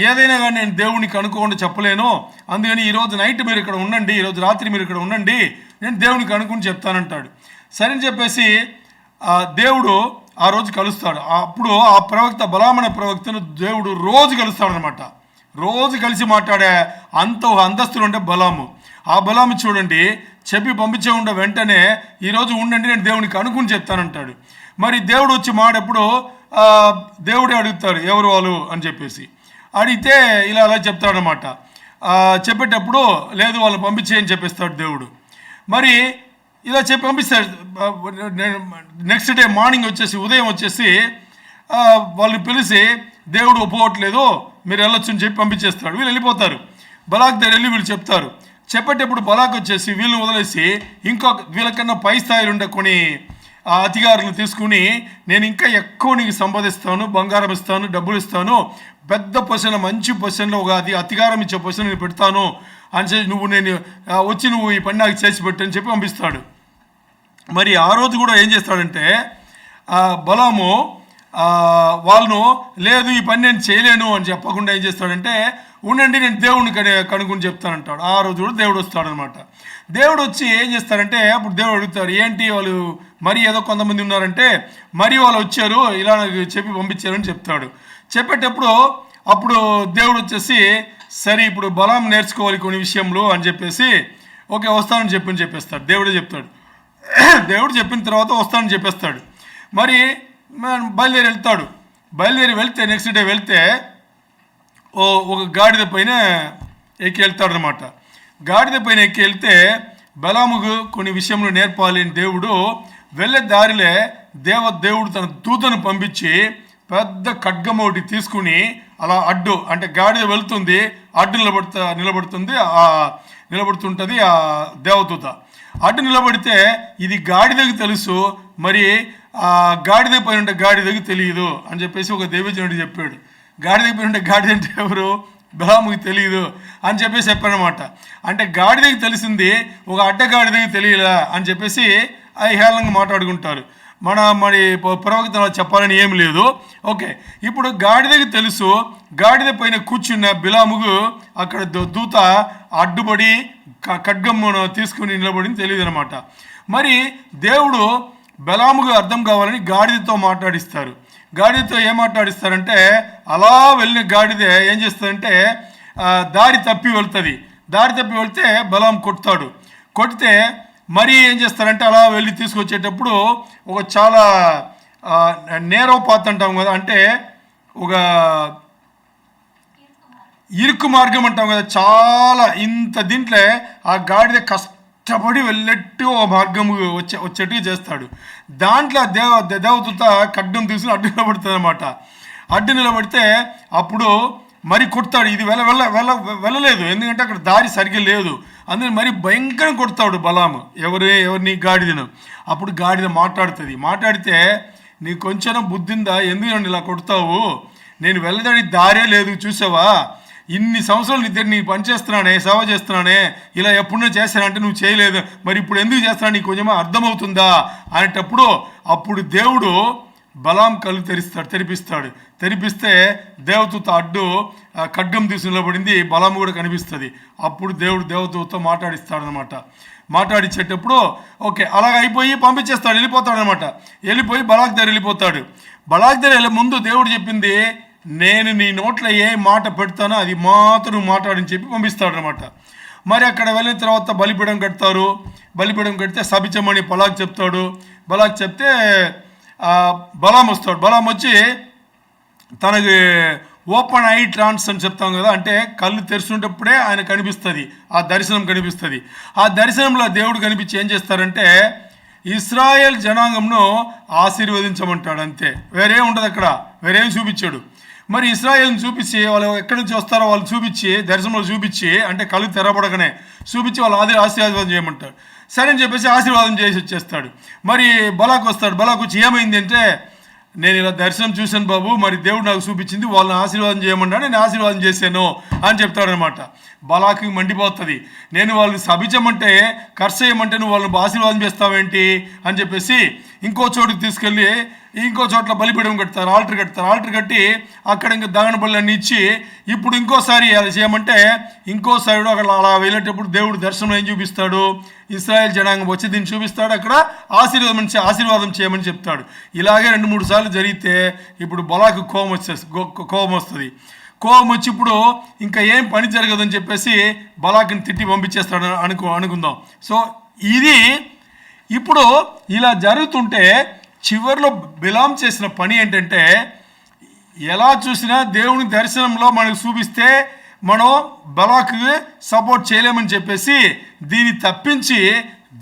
ఏదైనా కానీ నేను దేవునికి అనుకోకుండా చెప్పలేను, అందుకని ఈరోజు నైట్ మీరు ఇక్కడ ఉండండి, ఈరోజు రాత్రి మీరు ఇక్కడ ఉండండి, నేను దేవునికి అనుకుని చెప్తానంటాడు. సరే అని చెప్పేసి దేవుడు ఆ రోజు కలుస్తాడు. అప్పుడు ఆ ప్రవక్త బలామణ ప్రవక్తను దేవుడు రోజు కలుస్తాడనమాట. రోజు కలిసి మాట్లాడే అంతస్తులు ఉండే బలాము. ఆ బలాము చూడండి చెప్పి పంపించే ఉండే వెంటనే ఈరోజు ఉండండి, నేను దేవునికి అనుకుని చెప్తానంటాడు. మరి దేవుడు వచ్చి మాడెప్పుడు దేవుడే అడుగుతాడు ఎవరు వాళ్ళు అని చెప్పేసి. అడిగితే ఇలా చెప్తాడనమాట. చెప్పేటప్పుడు లేదు వాళ్ళని పంపించేయని చెప్పేస్తాడు దేవుడు. మరి ఇలా చెప్పి పంపిస్తాడు. నెక్స్ట్ డే మార్నింగ్ వచ్చేసి ఉదయం వచ్చేసి వాళ్ళని పిలిచి దేవుడు ఒప్పుకోవట్లేదు మీరు వెళ్ళొచ్చు అని చెప్పి పంపించేస్తాడు. వీళ్ళు వెళ్ళిపోతారు. బలాక్ దగ్గర వెళ్ళి వీళ్ళు చెప్తారు. చెప్పేటప్పుడు బలాక్ వచ్చేసి వీళ్ళని వదిలేసి వీళ్ళకన్నా పై స్థాయిలో ఉండే కొన్ని అధికారులను తీసుకుని, నేను ఇంకా ఎక్కువ నీకు సంపాదిస్తాను, బంగారం ఇస్తాను, డబ్బులు ఇస్తాను, పెద్ద పొజిషన్ మంచి పొజిషన్లో ఒక అధికారం ఇచ్చే పొజిషన్ నేను పెడతాను అని చెప్పి నువ్వు ఈ పని నాకు చేసి పెట్టు అని చెప్పి పంపిస్తాడు. మరి ఆ రోజు కూడా ఏం చేస్తాడంటే బలాము వాళ్ళను లేదు ఈ పని నేను చేయలేను అని చెప్పకుండా ఏం చేస్తాడంటే, ఉండండి నేను దేవుడిని కనుక్కొని చెప్తానంటాడు. ఆ రోజు కూడా దేవుడు వస్తాడనమాట. దేవుడు వచ్చి ఏం చేస్తారంటే, అప్పుడు దేవుడు అడుగుతారు ఏంటి వాళ్ళు మరి ఏదో కొంతమంది ఉన్నారంటే, మరి వాళ్ళు వచ్చారు ఇలా నాకు చెప్పి పంపించారు అని చెప్తాడు. చెప్పేటప్పుడు అప్పుడు దేవుడు వచ్చేసి సరే ఇప్పుడు బలాం నేర్చుకోవాలి కొన్ని విషయంలో అని చెప్పేసి ఓకే వస్తానని చెప్పేస్తాడు. దేవుడే చెప్తాడు. దేవుడు చెప్పిన తర్వాత వస్తానని చెప్పేస్తాడు. మరి బయలుదేరి వెళ్తే నెక్స్ట్ డే వెళ్తే ఒక గాడిద పైన ఎక్కి వెళ్తాడు అనమాట. గాడిద పైన ఎక్కి వెళ్తే బలాముకు కొన్ని విషయంలో నేర్పాలి అని దేవుడు వెళ్ళే దారిలే దేవుడు తన దూతను పంపించి పెద్ద ఖడ్గం ఒకటి తీసుకుని అలా అంటే గాడిద వెళ్తుంది, అడ్డు నిలబడుతుంటుంది ఆ దేవదూత. అడ్డు నిలబడితే ఇది గాడిదకు తెలుసు, మరి ఆ గాడిద పైన ఉంటే గాడిదకు తెలియదు అని చెప్పేసి ఒక దేవజనుడు చెప్పాడు. గాడిద పైన ఉంటే గాడిద అంటే ఎవరు? బలాముకి తెలియదు అని చెప్పేసి చెప్పారనమాట. అంటే గాడిదకి తెలిసింది, ఒక అడ్డగాడిదకి తెలియలా అని చెప్పేసి అవి హేళనంగా మాట్లాడుకుంటారు. మరి ప్రవక్త చెప్పాలని ఏమి లేదు. ఓకే, ఇప్పుడు గాడిదకి తెలుసు, గాడిద పైన కూర్చున్న బిలాముకు అక్కడ దూత అడ్డుపడి ఖడ్గమ్మును తీసుకుని నిలబడింది తెలియదు అనమాట. మరి దేవుడు బలాముకు అర్థం కావాలని గాడిదతో మాట్లాడిస్తారు. గాడిదతో ఏం మాట్లాడిస్తారంటే, అలా వెళ్ళిన గాడిద ఏం చేస్తుందంటే దారి తప్పి వెళ్తుంది. దారి తప్పి వెళ్తే బలాం కొడతాడు. కొడితే మరి ఏం చేస్తారంటే అలా వెళ్ళి తీసుకొచ్చేటప్పుడు ఒక చాలా నేరో పాత్ అంటాం కదా, అంటే ఒక ఇరుకు మార్గం అంటాం కదా, చాలా ఇంత దీంట్లో ఆ గాడిద కష్టపడి వెళ్ళట్టు ఒక మార్గం వచ్చేట్టుగా చేస్తాడు. దాంట్లో దేవదూత ఖడ్గం తీసుకుని అడ్డు నిలబడుతుంది అనమాట. అడ్డు నిలబడితే అప్పుడు మరి కొడతాడు. ఇది వెళ్ళలేదు, ఎందుకంటే అక్కడ దారి సరిగ్గా లేదు. అందుకని మరి భయంకరంగా కొడతాడు బలాము ఎవరిని గాడిదను. అప్పుడు గాడిద మాట్లాడుతుంది. మాట్లాడితే నీకు కొంచెం బుద్ధిందా, ఎందుకు నన్ను ఇలా కొడతావు, నేను వెళ్ళడానికి దారే లేదు చూసావా, ఇన్ని సంవత్సరాలు నీ పని చేస్తున్నానే, సేవ చేస్తున్నానే, ఇలా ఎప్పుడూ చేస్తానంటే నువ్వు చేయలేదు, మరి ఇప్పుడు ఎందుకు చేస్తున్నా నీకు కొంచెం అర్థమవుతుందా అనేటప్పుడు అప్పుడు దేవుడు బలాం కళ్ళు తెరిపిస్తాడు. తెరిపిస్తే దేవదూత అడ్డు ఖడ్గం తీసి నిలబడింది, బలాము కూడా కనిపిస్తుంది. అప్పుడు దేవుడు దేవదూతతో మాట్లాడిస్తాడు అనమాట. మాట్లాడించేటప్పుడు ఓకే అలాగ అయిపోయి పంపించేస్తాడు, వెళ్ళిపోతాడు అనమాట. వెళ్ళిపోయి బలాక్ దగ్గర వెళ్ళిపోతాడు. బలాక్ దగ్గర వెళ్ళే ముందు దేవుడు చెప్పింది, నేను నీ నోట్లో ఏ మాట పెడతానో అది మాత్రం మాట్లాడని చెప్పి పంపిస్తాడు అనమాట. మరి అక్కడ వెళ్ళిన తర్వాత బలిపీఠం కడతారు. బలిపీఠం కడితే శపించమని బలాక్ చెప్తాడు. బలాక్ చెప్తే బలాం వస్తాడు. బలాం వచ్చి తనకి ఓపెన్ ఐ ట్రాన్స్ అని చెప్తాం కదా, అంటే కళ్ళు తెరుచుంటప్పుడే ఆయన కనిపిస్తుంది, ఆ దర్శనం కనిపిస్తుంది. ఆ దర్శనంలో దేవుడు కనిపించి ఏం చేస్తారంటే ఇశ్రాయేల్ జనాంగంను ఆశీర్వదించమంటాడు, అంతే, వేరేం ఉండదు అక్కడ, వేరేం చూపించాడు. మరి ఇశ్రాయేల్ని చూపించి వాళ్ళు ఎక్కడి నుంచి వస్తారో వాళ్ళు చూపించి దర్శనంలో చూపించి, అంటే కళ్ళు తెరబడకనే చూపించి వాళ్ళు ఆశీర్వాదం చేయమంటాడు. సరే అని చెప్పేసి ఆశీర్వాదం చేసి వచ్చేస్తాడు. మరి బలాకు వస్తాడు. బలాకు వచ్చి ఏమైంది అంటే, నేను ఇలా దర్శనం చూశాను బాబు, మరి దేవుడు నాకు చూపించింది, వాళ్ళని ఆశీర్వాదం చేయమన్నా నేను ఆశీర్వాదం చేశాను అని చెప్తాడనమాట. బలాకు మండిపోతుంది, నేను వాళ్ళని శపించమంటే ఖర్చు చేయమంటే నువ్వు వాళ్ళని ఆశీర్వాదం చేస్తావేంటి అని చెప్పేసి ఇంకో చోటుకి తీసుకెళ్ళి ఇంకో చోట్ల బలిపీఠం కడతారు, ఆల్టర్ కట్టి అక్కడ ఇంకా దహన బలులన్నీ ఇచ్చి ఇప్పుడు ఇంకోసారి అలా చేయమంటే ఇంకోసారి అక్కడ అలా వెళ్ళేటప్పుడు దేవుడు దర్శనం ఏం చూపిస్తాడు, ఇశ్రాయేల్ జనాంగం వచ్చి దీన్ని చూపిస్తాడు, అక్కడ ఆశీర్వాదం చేయమని చెప్తాడు. ఇలాగే 2-3 సార్లు జరిగితే ఇప్పుడు బలాకు కోపం వస్తుంది. కోపం వచ్చి ఇప్పుడు ఇంకా ఏం పని జరగదని చెప్పేసి బలాకుని తిట్టి పంపించేస్తాడు అనుకుందాం. సో ఇది ఇప్పుడు ఇలా జరుగుతుంటే చివరిలో బిలాం చేసిన పని ఏంటంటే, ఎలా చూసినా దేవుని దర్శనంలో మనకు చూపిస్తే మనం బలాకు సపోర్ట్ చేయలేమని చెప్పేసి దీన్ని తప్పించి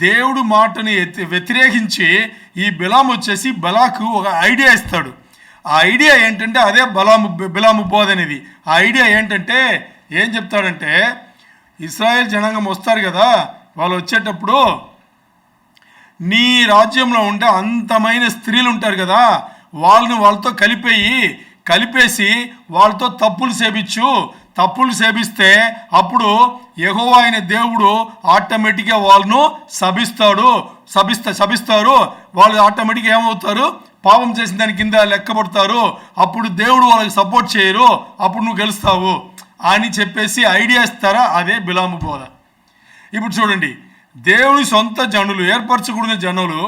దేవుడు మాటని వ్యతిరేకించి ఈ బిలాం వచ్చేసి బలాకు ఒక ఐడియా ఇస్తాడు. ఆ ఐడియా ఏంటంటే అదే బిలాము బోధ అనేది. ఆ ఐడియా ఏంటంటే ఏం చెప్తాడంటే, ఇశ్రాయేల్ జనాంగం వస్తారు కదా, వాళ్ళు వచ్చేటప్పుడు నీ రాజ్యంలో ఉండే అంతమైన స్త్రీలు ఉంటారు కదా, వాళ్ళతో కలిపేసి వాళ్ళతో తప్పులు సేపిస్తే అప్పుడు యెహోవా అయిన దేవుడు ఆటోమేటిక్గా వాళ్ళను శపిస్తారు. వాళ్ళు ఆటోమేటిక్గా ఏమవుతారు, పాపం చేసిన దాని కింద లెక్కబడతారు. అప్పుడు దేవుడు వాళ్ళకి సపోర్ట్ చేయరు, అప్పుడు నువ్వు గెలుస్తావు అని చెప్పేసి ఐడియా ఇస్తారా, అదే బిలాము బోధ. ఇప్పుడు చూడండి, దేవుని సొంత జనులు, ఏర్పరచకూడిన జనులు,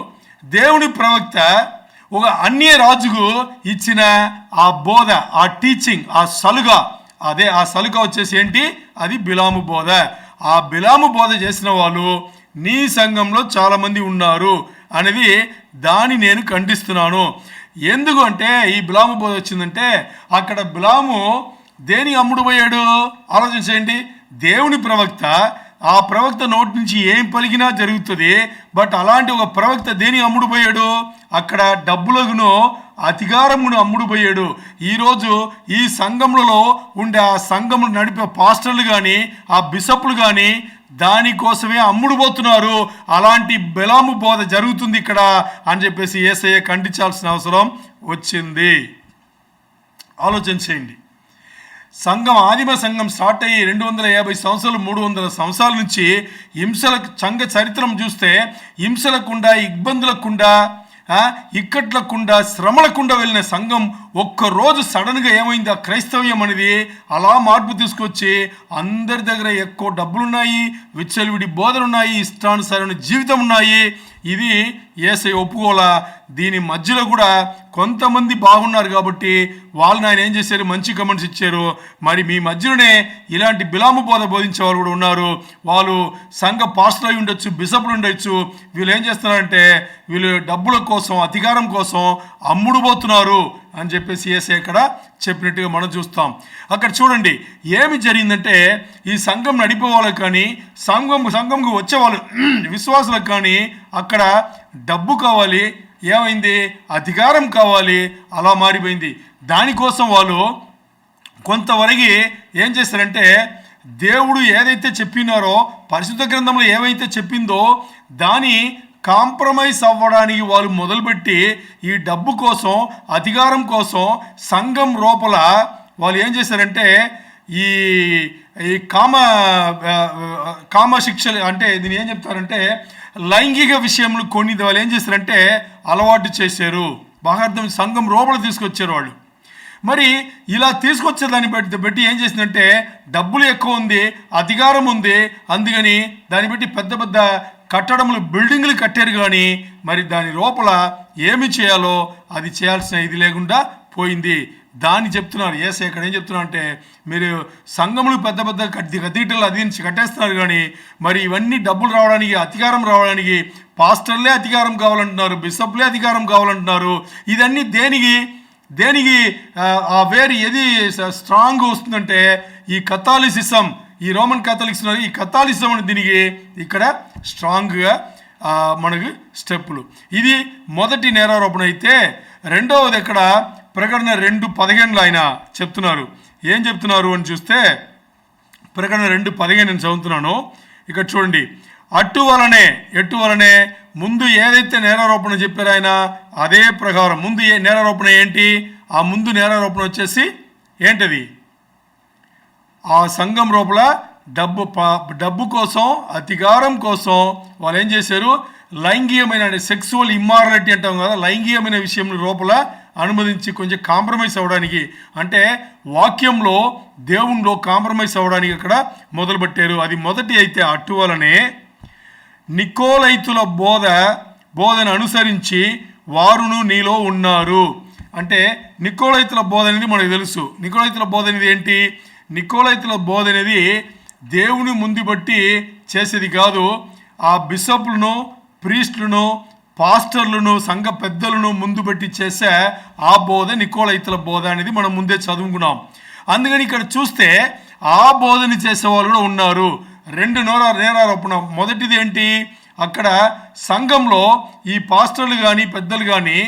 దేవుని ప్రవక్త ఒక అన్య రాజుకు ఇచ్చిన ఆ బోధ, ఆ టీచింగ్, ఆ సలుగా వచ్చేసి ఏంటి, అది బిలాము బోధ. ఆ బిలాము బోధ చేసిన వాళ్ళు నీ సంఘంలో చాలామంది ఉన్నారు అనేది దాన్ని నేను ఖండిస్తున్నాను. ఎందుకు అంటే ఈ బిలాము బోధ వచ్చిందంటే అక్కడ బిలాము దేని అమ్ముడు పోయాడు ఆలోచించండి. దేవుని ప్రవక్త, ఆ ప్రవక్త నోటి నుంచి ఏం పలికినా జరుగుతుంది. బట్ అలాంటి ఒక ప్రవక్త దేని అమ్ముడు పోయాడు, అక్కడ డబ్బులను అధికారమును అమ్ముడు పోయాడు. ఈరోజు ఈ సంఘములలో ఉండే ఆ సంఘమును నడిపే పాస్టర్లు కానీ ఆ బిషప్లు కానీ దానికోసమే అమ్ముడు పోతున్నారు. అలాంటి బిలాము బోధ జరుగుతుంది ఇక్కడ అని చెప్పేసి యేసయ్య ఖండించాల్సిన అవసరం వచ్చింది. ఆలోచన చేయండి. సంఘం ఆదిమ సంఘం స్టార్ట్ అయ్యి 250 సంవత్సరాలు 300 సంవత్సరాల నుంచి హింసలకు సంఘ చరిత్రం చూస్తే హింసలకుండా ఇబ్బందులకుండా ఇక్కట్లకుండా శ్రమలకుండా వెళ్ళిన సంఘం ఒక్కరోజు సడన్గా ఏమైంది, ఆ క్రైస్తవ్యం అనేది అలా మార్పు తీసుకొచ్చి అందరి దగ్గర ఎక్కువ డబ్బులున్నాయి, విచ్చలవిడి బోధలున్నాయి, ఇష్టానుసారమైన జీవితం ఉన్నాయి. ఇది యేసయ్య ఒప్పుకోలా. దీని మధ్యలో కూడా కొంతమంది బాగున్నారు కాబట్టి వాళ్ళని ఆయన ఏం చేశారు, మంచి కమెంట్స్ ఇచ్చారు. మరి మీ మధ్యలోనే ఇలాంటి బిలాము బోధ బోధించే వాళ్ళు కూడా ఉన్నారు. వాళ్ళు సంఘ పాస్టర్లు అయి ఉండొచ్చు, బిషప్లు ఉండొచ్చు. వీళ్ళు ఏం చేస్తున్నారంటే వీళ్ళు డబ్బుల కోసం, అధికారం కోసం అమ్ముడు పోతున్నారు అని చెప్పేసి యేసయ్య ఇక్కడ చెప్పినట్టుగా మనం చూస్తాం. అక్కడ చూడండి ఏమి జరిగిందంటే, ఈ సంఘం నడిపే వాళ్ళకి కానీ సంఘంకు వచ్చేవాళ్ళు విశ్వాసులకు కానీ అక్కడ డబ్బు కావాలి, ఏమైంది, అధికారం కావాలి, అలా మారిపోయింది. దానికోసం వాళ్ళు కొంతవరకు ఏం చేస్తారంటే, దేవుడు ఏదైతే చెప్పినారో, పరిశుద్ధ గ్రంథంలో ఏవైతే చెప్పిందో దాని కాంప్రమైజ్ అవ్వడానికి వాళ్ళు మొదలుపెట్టి ఈ డబ్బు కోసం, అధికారం కోసం సంఘం లోపల వాళ్ళు ఏం చేశారంటే ఈ కామ శిక్షలు అంటే దీన్ని ఏం చెప్తారంటే లైంగిక విషయంలో కొన్ని వాళ్ళు ఏం చేశారంటే అలవాటు చేశారు. బాగా అర్థం, సంఘం లోపల తీసుకొచ్చారు వాళ్ళు. మరి ఇలా తీసుకొచ్చే దాన్ని బట్టి ఏం చేసిందంటే డబ్బులు ఎక్కువ ఉంది, అధికారం ఉంది, అందుకని దాన్ని బట్టి పెద్ద పెద్ద కట్టడములు, బిల్డింగ్లు కట్టారు. కానీ మరి దాని లోపల ఏమి చేయాలో అది చేయాల్సిన ఇది లేకుండా పోయింది. దాన్ని చెప్తున్నారు యేసయ్య. ఇక్కడ ఏం చెప్తున్నారు అంటే, మీరు సంఘములు పెద్ద పెద్ద కథీటలు అది కట్టేస్తున్నారు, కానీ మరి ఇవన్నీ డబ్బులు రావడానికి, అధికారం రావడానికి పాస్టర్లే అధికారం కావాలంటున్నారు, బిషప్లే అధికారం కావాలంటున్నారు. ఇదన్నీ దేనికి వేరు ఏది స్ట్రాంగ్ వస్తుందంటే ఈ కథాలిసిజం, ఈ రోమన్ కాథలిక్స్, ఈ కథాలిజం అనే దీనికి ఇక్కడ స్ట్రాంగ్గా మనకు స్టెప్పులు. ఇది మొదటి నేరారోపణ అయితే, రెండవది ఇక్కడ ప్రకటన 2:15 ఆయన చెప్తున్నారు. ఏం చెప్తున్నారు అని చూస్తే ప్రకటన 2:15 నేను చదువుతున్నాను. ఇక్కడ చూడండి, ఎటు వలనే ముందు ఏదైతే నేరారోపణ చెప్పారో ఆయన అదే ప్రకారం ముందు నేరారోపణ ఏంటి, ఆ ముందు నేరారోపణ వచ్చేసి ఏంటది, ఆ సంఘం లోపల డబ్బు కోసం, అధికారం కోసం వాళ్ళు ఏం చేశారు, లైంగికమైన సెక్సువల్ ఇమ్మారాలిటీ అంటాం కదా, లైంగికమైన విషయం లోపల అనుమతించి కొంచెం కాంప్రమైజ్ అవ్వడానికి, అంటే వాక్యంలో దేవునిలో కాంప్రమైజ్ అవ్వడానికి అక్కడ మొదలుపెట్టారు. అది మొదటి అయితే అటువలనే నికోలైతుల బోధన అనుసరించి వారును నీలో ఉన్నారు. అంటే నికోలైతుల బోధ అనేది మనకు తెలుసు. నికోలైతుల బోధ అనేది ఏంటి, నికోలైతుల బోధ అనేది దేవుని ముందు బట్టి చేసేది కాదు. ఆ బిషప్లను, ప్రీస్టులను, పాస్టర్లను, సంఘ పెద్దలను ముందు పెట్టి చేసే ఆ బోధ నికోలైతుల బోధ అనేది మనం ముందే చదువుకున్నాం. అందుకని ఇక్కడ చూస్తే ఆ బోధని చేసేవాళ్ళు కూడా ఉన్నారు. 2 నేరారోపణ. మొదటిది ఏంటి, అక్కడ సంఘంలో ఈ పాస్టర్లు కానీ పెద్దలు కానీ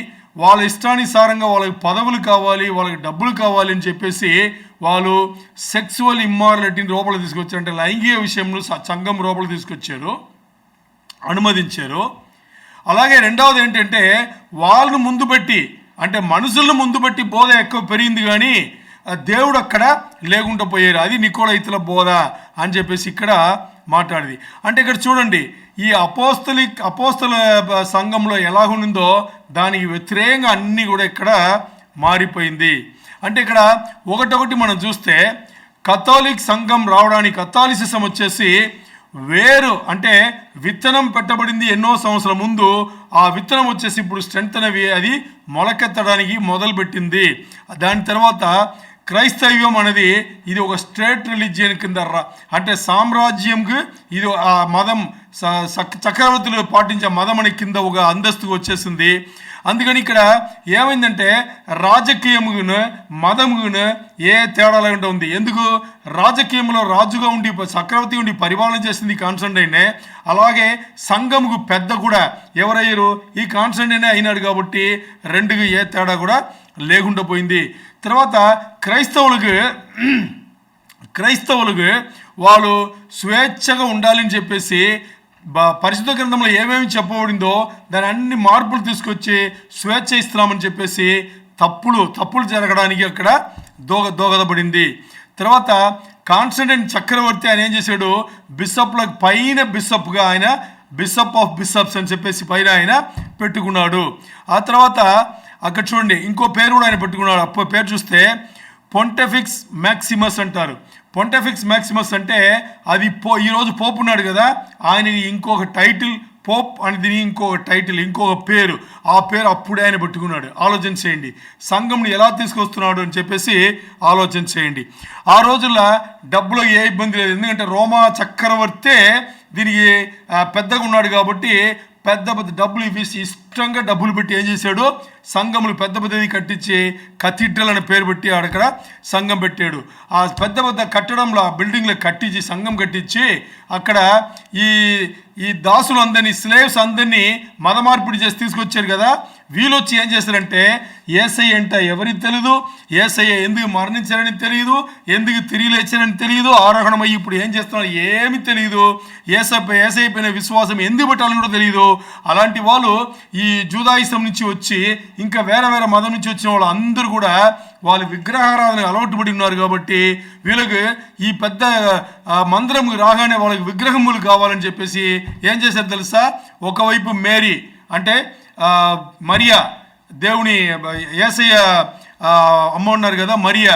వాళ్ళ ఇష్టానుసారంగా వాళ్ళకి పదవులు కావాలి, వాళ్ళకి డబ్బులు కావాలి అని చెప్పేసి వాళ్ళు సెక్సువల్ ఇమ్మారాలిటీని లోపల తీసుకొచ్చారు. అంటే లైంగిక విషయంలో సంఘం లోపల తీసుకొచ్చారు, అనుమతించారు. అలాగే రెండవది ఏంటంటే వాళ్ళను ముందు పెట్టి, అంటే మనుషులను ముందు పెట్టి బోధ ఎక్కువ పెరిగింది, కానీ దేవుడు అక్కడ లేకుండా పోయారు. అది నికోలైతుల బోధ అని చెప్పేసి ఇక్కడ మాట్లాడింది. అంటే ఇక్కడ చూడండి, ఈ అపోస్తల సంఘంలో ఎలా ఉండిందో దానికి వ్యతిరేకంగా అన్నీ కూడా ఇక్కడ మారిపోయింది. అంటే ఇక్కడ ఒకటొకటి మనం చూస్తే కథోలిక్ సంఘం రావడానికి, కథాలిసిజం వచ్చేసి వేరు, అంటే విత్తనం పెట్టబడింది ఎన్నో సంవత్సరాల ముందు. ఆ విత్తనం వచ్చేసి ఇప్పుడు స్ట్రెంత్ అనేవి అది మొలకెత్తడానికి మొదలుపెట్టింది. దాని తర్వాత క్రైస్తవ్యం అనేది ఇది ఒక స్టేట్ రిలీజియన్ కింద, అంటే సామ్రాజ్యంకి ఇది ఆ మతం, చక్రవర్తులు పాటించే మతం అనే కింద ఒక అంతస్తుకు వచ్చేసింది. అందుకని ఇక్కడ ఏమైందంటే రాజకీయమును మతమును ఏ తేడా లేకుండా ఉంది. ఎందుకు, రాజకీయంలో రాజుగా ఉండి చక్రవర్తి ఉండి పరిపాలన చేసింది కాన్స్టంటైనే, అలాగే సంఘముకు పెద్ద కూడా ఎవరయ్యారు, ఈ కాన్స్టంటైనే అయినాడు. కాబట్టి రెండుకి ఏ తేడా కూడా లేకుండా పోయింది. తర్వాత క్రైస్తవులకు వాళ్ళు స్వేచ్ఛగా ఉండాలని చెప్పేసి పరిశుద్ధ గ్రంథంలో ఏమేమి చెప్పబడిందో దాని అన్ని మార్పులు తీసుకొచ్చి స్వేచ్ఛ ఇస్తున్నామని చెప్పేసి తప్పులు జరగడానికి అక్కడ దోగదపడింది. తర్వాత కాన్స్టంటైన్ చక్రవర్తి ఆయన ఏం చేశాడు, బిషప్లకు పైన బిషప్గా ఆయన బిషప్ ఆఫ్ బిషప్స్ అని చెప్పేసి పైన ఆయన పెట్టుకున్నాడు. ఆ తర్వాత అక్కడ చూడండి ఇంకో పేరు కూడా ఆయన పెట్టుకున్నాడు. అప్పుడు పేరు చూస్తే పొంటెఫిక్స్ మ్యాక్సిమస్ అంటారు. పొంటెఫిక్స్ మ్యాక్సిమస్ అంటే అది ఈరోజు పోపు ఉన్నాడు కదా, ఆయనకి ఇంకొక టైటిల్ పోప్ అని దీని ఇంకొక టైటిల్, ఇంకొక పేరు, ఆ పేరు అప్పుడే ఆయన పెట్టుకున్నాడు. ఆలోచన చేయండి, సంఘంని ఎలా తీసుకొస్తున్నాడు అని చెప్పేసి ఆలోచన చేయండి. ఆ రోజుల్లో డబ్బులో ఏ ఇబ్బంది లేదు, ఎందుకంటే రోమా చక్రవర్తే దీనికి పెద్దగా ఉన్నాడు కాబట్టి పెద్ద పెద్ద డబ్బులు ఇష్టంగా డబ్బులు పెట్టి ఏం చేశాడు, సంఘములు పెద్ద పెద్దది కట్టించి కథీడ్రల్ అనే పేరు పెట్టి అక్కడ సంఘం పెట్టాడు. ఆ పెద్ద పెద్ద కట్టడంలో ఆ బిల్డింగ్లో కట్టించి సంఘం కట్టించి అక్కడ ఈ దాసులందరినీ స్లేవ్స్ అందరినీ మత మార్పిడి చేసి తీసుకొచ్చారు కదా, వీళ్ళు వచ్చి ఏం చేశారంటే యేసయ్య అంటే ఎవరికి తెలియదు, యేసయ్య ఎందుకు మరణించారని తెలియదు, ఎందుకు తిరిగి లేచారని తెలియదు, ఆరోహణమయ్యి ఇప్పుడు ఏం చేస్తున్నారు ఏమి తెలియదు, యేసయ్య పైన విశ్వాసం ఎందుకు పెట్టాలని కూడా తెలియదు. అలాంటి వాళ్ళు ఈ జూదాయిసం నుంచి వచ్చి ఇంకా వేరే వేరే మతం నుంచి వచ్చిన వాళ్ళు అందరూ కూడా వాళ్ళు విగ్రహారాధన అలవాటు పడి ఉన్నారు కాబట్టి వీళ్ళకి ఈ పెద్ద మందిరం రాగానే వాళ్ళకి విగ్రహములు కావాలని చెప్పేసి ఏం చేశారు తెలుసా, ఒకవైపు మేరీ అంటే మరియా దేవుని యేసయ్య అమ్మ ఉన్నారు కదా మరియా,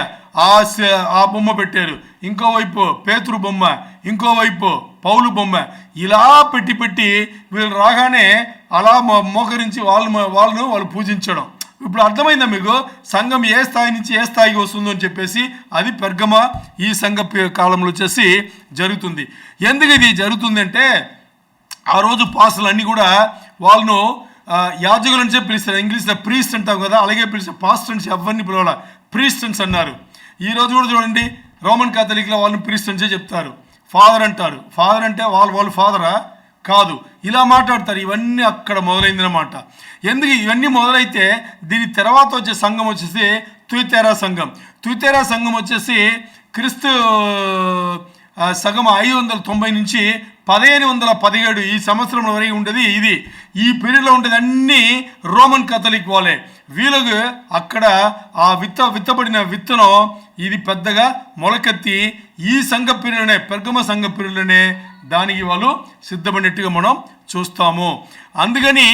ఆ బొమ్మ పెట్టారు. ఇంకోవైపు పేతురు బొమ్మ, ఇంకోవైపు పౌలు బొమ్మ, ఇలా పెట్టి వీళ్ళు రాగానే అలా మోకరించి వాళ్ళు పూజించడం. ఇప్పుడు అర్థమైందా మీకు సంఘం ఏ స్థాయి నుంచి ఏ స్థాయికి వస్తుందో అని చెప్పేసి? అది పెర్గమ ఈ సంఘ కాలంలో వచ్చేసి జరుగుతుంది. ఎందుకు ఇది జరుగుతుంది అంటే ఆ రోజు పాస్టర్లు అన్నీ కూడా వాళ్ళను యాజకులు అని చెప్పి పిలుస్తారు, ఇంగ్లీష్లో ప్రీస్ట్ అంటాం కదా, అలాగే పిలిస్తే పాస్టర్స్ ఎవరిని పిలవాల ప్రీస్టన్స్ అన్నారు. ఈరోజు కూడా చూడండి రోమన్ కాథలిక్లో వాళ్ళని ప్రీస్టన్సే చెప్తారు, ఫాదర్ అంటారు. ఫాదర్ అంటే వాళ్ళు ఫాదరా? కాదు, ఇలా మాట్లాడతారు. ఇవన్నీ అక్కడ మొదలైందనమాట. ఎందుకు ఇవన్నీ మొదలైతే దీని తర్వాత వచ్చే సంఘం వచ్చేసి తుయతేరా సంఘం. తుయతేరా సంఘం వచ్చేసి క్రీస్తు సగం 590 నుంచి 1517 ఈ సంవత్సరం వరకు ఉండేది. ఇది ఈ పీరియడ్లో ఉండేది అన్నీ రోమన్ కాథలిక్ వాళ్ళే. వీళ్ళకు అక్కడ ఆ విత్తబడిన విత్తనం ఇది పెద్దగా మొలకెత్తి ఈ సంఘ పీరియడ్లోనే పెర్గమ సంఘ పీరియడ్లోనే దానికి వాళ్ళు సిద్ధపడినట్టుగా మనం చూస్తాము. అందుకని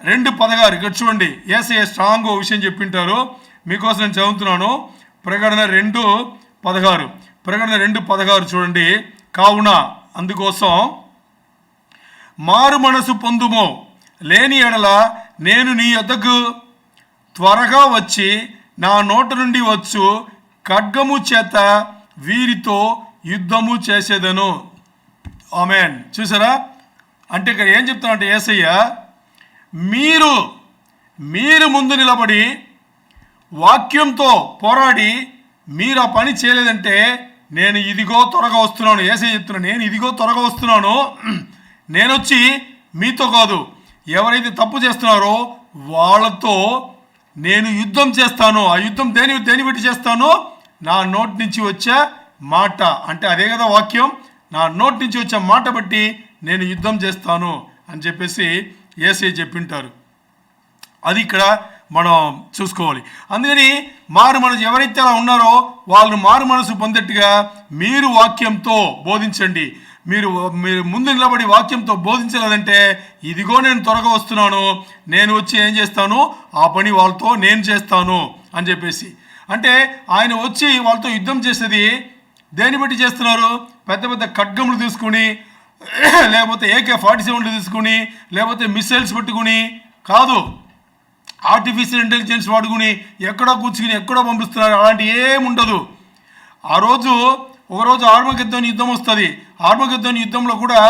2:16 ఇక్కడ చూడండి, యేసయ్య స్ట్రాంగ్ విషయం చెప్పింటారు, మీకోసం నేను చదువుతున్నాను. ప్రకటన 2:16 ప్రకటన 2:16 చూడండి. కావున అందుకోసం మారు మనసు పొందుమో, లేని ఎడల నేను నీ యొద్దకు త్వరగా వచ్చి నా నోట నుండి వచ్చు ఖడ్గము చేత వీరితో యుద్ధము చేసేదను. ఆమేన్. చూసారా, అంటే ఇక్కడ ఏం చెప్తానంటే యేసయ్య మీరు ముందు నిలబడి వాక్యంతో పోరాడి మీరు ఆ పని చేయలేదంటే నేను ఇదిగో త్వరగా వస్తున్నాను. యేసయ్య చెప్తున్నాను, నేను ఇదిగో త్వరగా వస్తున్నాను, నేను వచ్చి మీతో కాదు, ఎవరైతే తప్పు చేస్తున్నారో వాళ్ళతో నేను యుద్ధం చేస్తాను. ఆ యుద్ధం దేని బట్టి చేస్తాను? నా నోటి నుంచి వచ్చే మాట, అంటే అదే కదా వాక్యం, నా నోటి నుంచి వచ్చే మాట బట్టి నేను యుద్ధం చేస్తాను అని చెప్పేసి యేసయ్య చెప్పింటారు. అది ఇక్కడ మనం చూసుకోవాలి. అందుకని మారు మనసు ఎవరైతే అలా ఉన్నారో వాళ్ళని మారు మనసు పొందేట్టుగా మీరు వాక్యంతో బోధించండి. మీరు ముందు నిలబడి వాక్యంతో బోధించలేదంటే ఇదిగో నేను త్వరగా వస్తున్నాను, నేను వచ్చి ఏం చేస్తాను ఆ పని వాళ్ళతో నేను చేస్తాను అని చెప్పేసి. అంటే ఆయన వచ్చి వాళ్ళతో యుద్ధం చేసేది దేని బట్టి చేస్తున్నారు? పెద్ద పెద్ద ఖడ్గములు తీసుకుని, లేకపోతే AK-47 తీసుకుని, లేకపోతే మిసైల్స్ పెట్టుకుని కాదు, ఆర్టిఫిషియల్ ఇంటెలిజెన్స్ వాడుకుని ఎక్కడో కూర్చుని ఎక్కడో పంపిస్తున్నారు. అలాంటి ఏముండదు. ఒకరోజు ఆర్మగెద్దోని యుద్ధం వస్తుంది. ఆర్మగెద్దోని యుద్ధంలో కూడా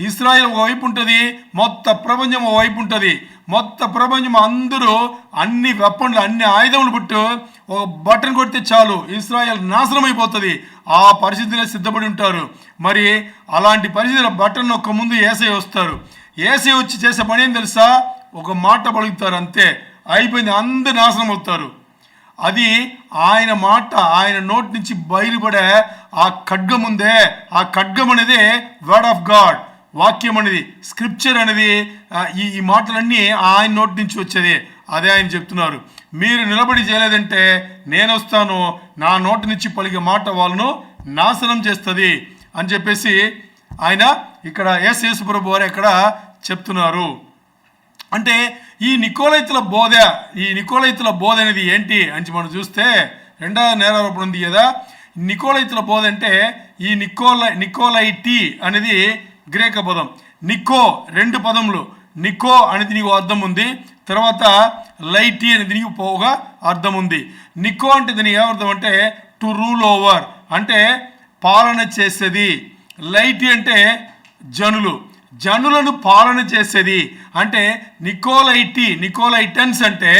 ఇస్రాయేల్ ఒకవైపు ఉంటుంది, మొత్తం ప్రపంచం ఒకవైపు ఉంటుంది. మొత్తం ప్రపంచం అందరూ అన్ని వెపన్లు అన్ని ఆయుధములు పెట్టు ఒక బటన్ కొడితే చాలు ఇస్రాయేల్ నాశనం అయిపోతుంది. ఆ పరిస్థితిలో సిద్ధపడి ఉంటారు. మరి అలాంటి పరిస్థితుల బటన్ ఒక్క ముందు యేసయ్య వస్తారు. యేసయ్య వచ్చి చేసే పని ఏం తెలుసా? ఒక మాట పలుకుతారు, అంతే, అయిపోయింది, అందరు నాశనం అవుతారు. అది ఆయన మాట, ఆయన నోటి నుంచి బయలుపడే ఆ ఖడ్గం ఉందే, ఆ ఖడ్గం అనేది వర్డ్ ఆఫ్ గాడ్, వాక్యం అనేది, స్క్రిప్చర్ అనేది, ఈ మాటలన్నీ ఆయన నోటి నుంచి వచ్చేది. అదే ఆయన చెప్తున్నారు, మీరు నిలబడి చేయలేదంటే నేను వస్తాను, నా నోటి నుంచి పలికే మాట వాళ్ళను నాశనం చేస్తుంది అని చెప్పేసి ఆయన ఇక్కడ యేసు ప్రభు వారు ఇక్కడ చెప్తున్నారు. అంటే ఈ నికోలైతుల బోధ అనేది ఏంటి అని మనం చూస్తే, రెండవ నేరారోపణ ఉంది కదా. నికోలైతుల బోధ అంటే ఈ నికోలైటి అనేది గ్రీక పదం. నికో 2 పదములు. నికో అనేది నీకు అర్థం ఉంది, తర్వాత లైటి అనేది నీకు పోగా అర్థం ఉంది. నికో అంటే దీనికి ఏమర్థం అంటే టు రూల్ ఓవర్, అంటే పాలన చేసేది. లైటి అంటే జనులను పాలన చేసేది. అంటే నికోలైటన్స్ అంటే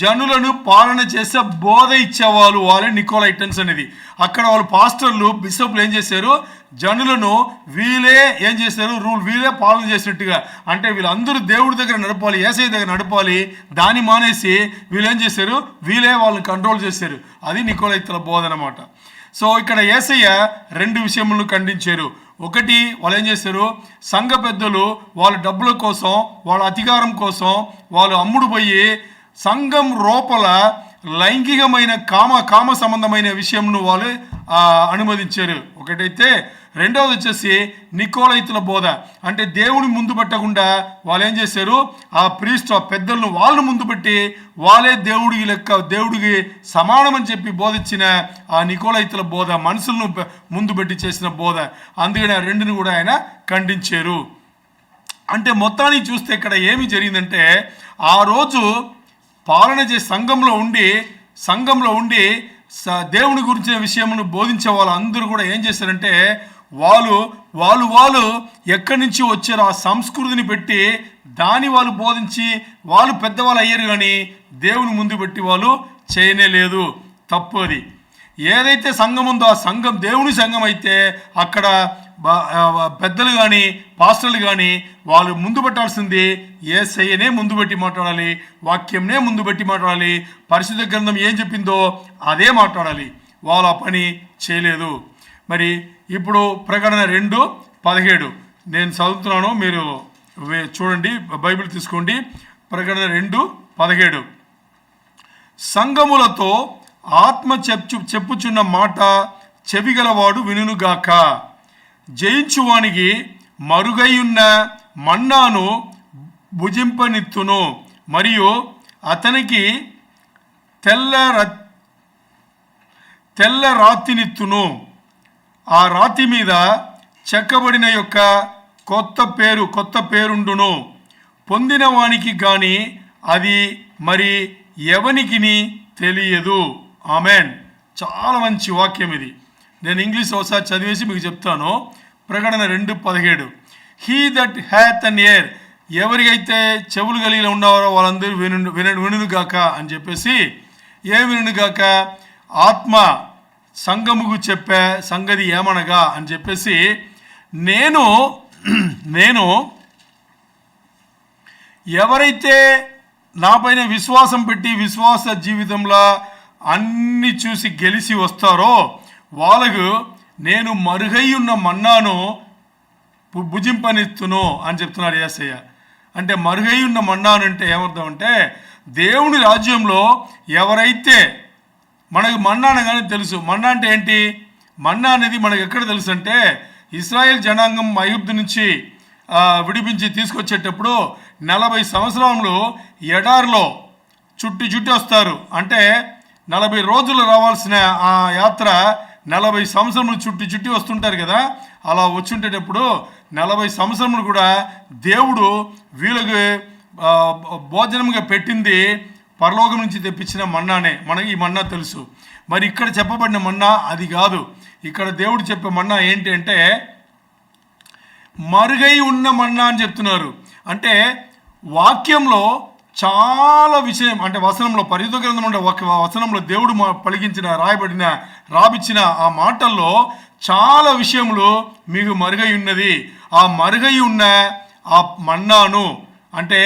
జనులను పాలన చేసే బోధ ఇచ్చేవాళ్ళు, వాళ్ళే నికోలైటన్స్ అనేది. అక్కడ వాళ్ళు పాస్టర్లు, బిషప్లు ఏం చేశారు, జనులను వీళ్ళే ఏం చేశారు, వీళ్ళే పాలన చేసినట్టుగా. అంటే వీళ్ళందరూ దేవుడి దగ్గర నడపాలి, యేసయ్య దగ్గర నడపాలి, దాన్ని మానేసి వీళ్ళు ఏం చేశారు, వీళ్ళే వాళ్ళని కంట్రోల్ చేశారు. అది నికోలైతుల బోధ అనమాట. సో ఇక్కడ యేసయ్య 2 విషయములను ఖండించారు. ఒకటి, వాళ్ళు ఏం చేశారు, సంఘ పెద్దలు వాళ్ళ డబ్బుల కోసం, వాళ్ళ అధికారం కోసం వాళ్ళు అమ్ముడు పోయి సంఘం లోపల లైంగికమైన కామ సంబంధమైన విషయంను వాళ్ళు అనుమతించారు. ఒకటైతే రెండవది వచ్చేసి నికోలైతుల బోధ, అంటే దేవుని ముందు పెట్టకుండా వాళ్ళు ఏం చేశారు, ఆ పెద్దలను వాళ్ళను ముందు పెట్టి వాళ్ళే దేవుడికి సమానమని చెప్పి బోధించిన ఆ నికోలైతుల బోధ, మనుషులను ముందు పెట్టి చేసిన బోధ. అందుకని ఆ 2ని కూడా ఆయన ఖండించారు. అంటే మొత్తానికి చూస్తే ఇక్కడ ఏమి జరిగిందంటే, ఆ రోజు పాలన చేసే సంఘంలో ఉండి దేవుని గురించిన విషయమును బోధించే వాళ్ళందరూ కూడా ఏం చేశారంటే, వాళ్ళు ఎక్కడి నుంచి వచ్చారో ఆ సంస్కృతిని పెట్టి దాన్ని వాళ్ళు బోధించి వాళ్ళు పెద్దవాళ్ళు అయ్యారు, కానీ దేవుని ముందు పెట్టి వాళ్ళు చేయనే లేదు. తప్పు అది. ఏదైతే సంఘం ఉందో ఆ సంఘం దేవుని సంఘం అయితే అక్కడ పెద్దలు కానీ పాస్టర్లు కానీ వాళ్ళు ముందు పెట్టాల్సింది యేసయ్యనే ముందు పెట్టి మాట్లాడాలి, వాక్యంనే ముందు పెట్టి మాట్లాడాలి, పరిశుద్ధ గ్రంథం ఏం చెప్పిందో అదే మాట్లాడాలి. వాళ్ళు ఆ పని చేయలేదు. మరి ఇప్పుడు ప్రకటన 2:17 నేను చదువుతున్నాను, మీరు చూడండి, బైబిల్ తీసుకోండి. ప్రకటన 2:17 సంఘములతో ఆత్మ చెప్పుచున్న మాట చెవిగలవాడు వినుగాక. జయించువానికి మరుగైయున్న మన్నాను భుజింపనిత్తును, మరియు అతనికి తెల్ల రాతినిత్తును. ఆ రాతి మీద చెక్కబడిన యొక్క కొత్త పేరుండును. పొందిన వానికి కానీ అది మరి ఎవనికిని తెలియదు. ఆమెన్. చాలా మంచి వాక్యం ఇది. నేను ఇంగ్లీష్ ఒకసారి చదివేసి మీకు చెప్తాను. ప్రకటన 2:17 he that hath an year, ఎవరికైతే చెవులు కలిగి ఉన్నారో వాళ్ళందరూ వినుగాక అని చెప్పేసి, వినుగాక, ఆత్మ సంఘముకు చెప్పే సంగతి ఏమనగా అని చెప్పేసి, నేను ఎవరైతే నాపైన విశ్వాసం పెట్టి విశ్వాస జీవితంలో అన్ని చూసి గెలిచి వస్తారో వాళ్ళకు నేను మరుగై ఉన్న మన్నాను భుజింపనిత్తును అని చెప్తున్నారు యేసయ్య. అంటే మరుగై ఉన్న మన్నాను అంటే ఏమర్థం అంటే, దేవుని రాజ్యంలో ఎవరైతే, మనకు మన్నా అనగానే తెలుసు. మన్నా అంటే ఏంటి? మన్నా అనేది మనకు ఎక్కడ తెలుసు అంటే, ఇశ్రాయేల్ జనాంగం ఐగుప్తు నుంచి విడిపించి తీసుకొచ్చేటప్పుడు 40 సంవత్సరాలు ఎడారిలో చుట్టి వస్తారు. అంటే 40 రోజులు రావాల్సిన ఆ యాత్ర 40 సంవత్సరములు చుట్టి వస్తుంటారు కదా. అలా వచ్చుంటేటప్పుడు 40 సంవత్సరములు కూడా దేవుడు వీళ్ళకి భోజనంగా పెట్టింది పరలోకం నుంచి తెప్పించిన మన్నానే. మనకి ఈ మన్నా తెలుసు. మరి ఇక్కడ చెప్పబడిన మన్నా అది కాదు. ఇక్కడ దేవుడు చెప్పే మన్నా ఏంటి అంటే, మరుగై ఉన్న మన్నా అని చెప్తున్నారు. అంటే వాక్యంలో చాలా విషయం, అంటే వచనంలో, పరిశుద్ధ గ్రంథం అంటే ఒక వచనంలో దేవుడు పలికించిన రాబిచ్చిన ఆ మాటల్లో చాలా విషయములు మీకు మరుగై ఉన్నది. ఆ మరుగై ఉన్న ఆ మన్నాను, అంటే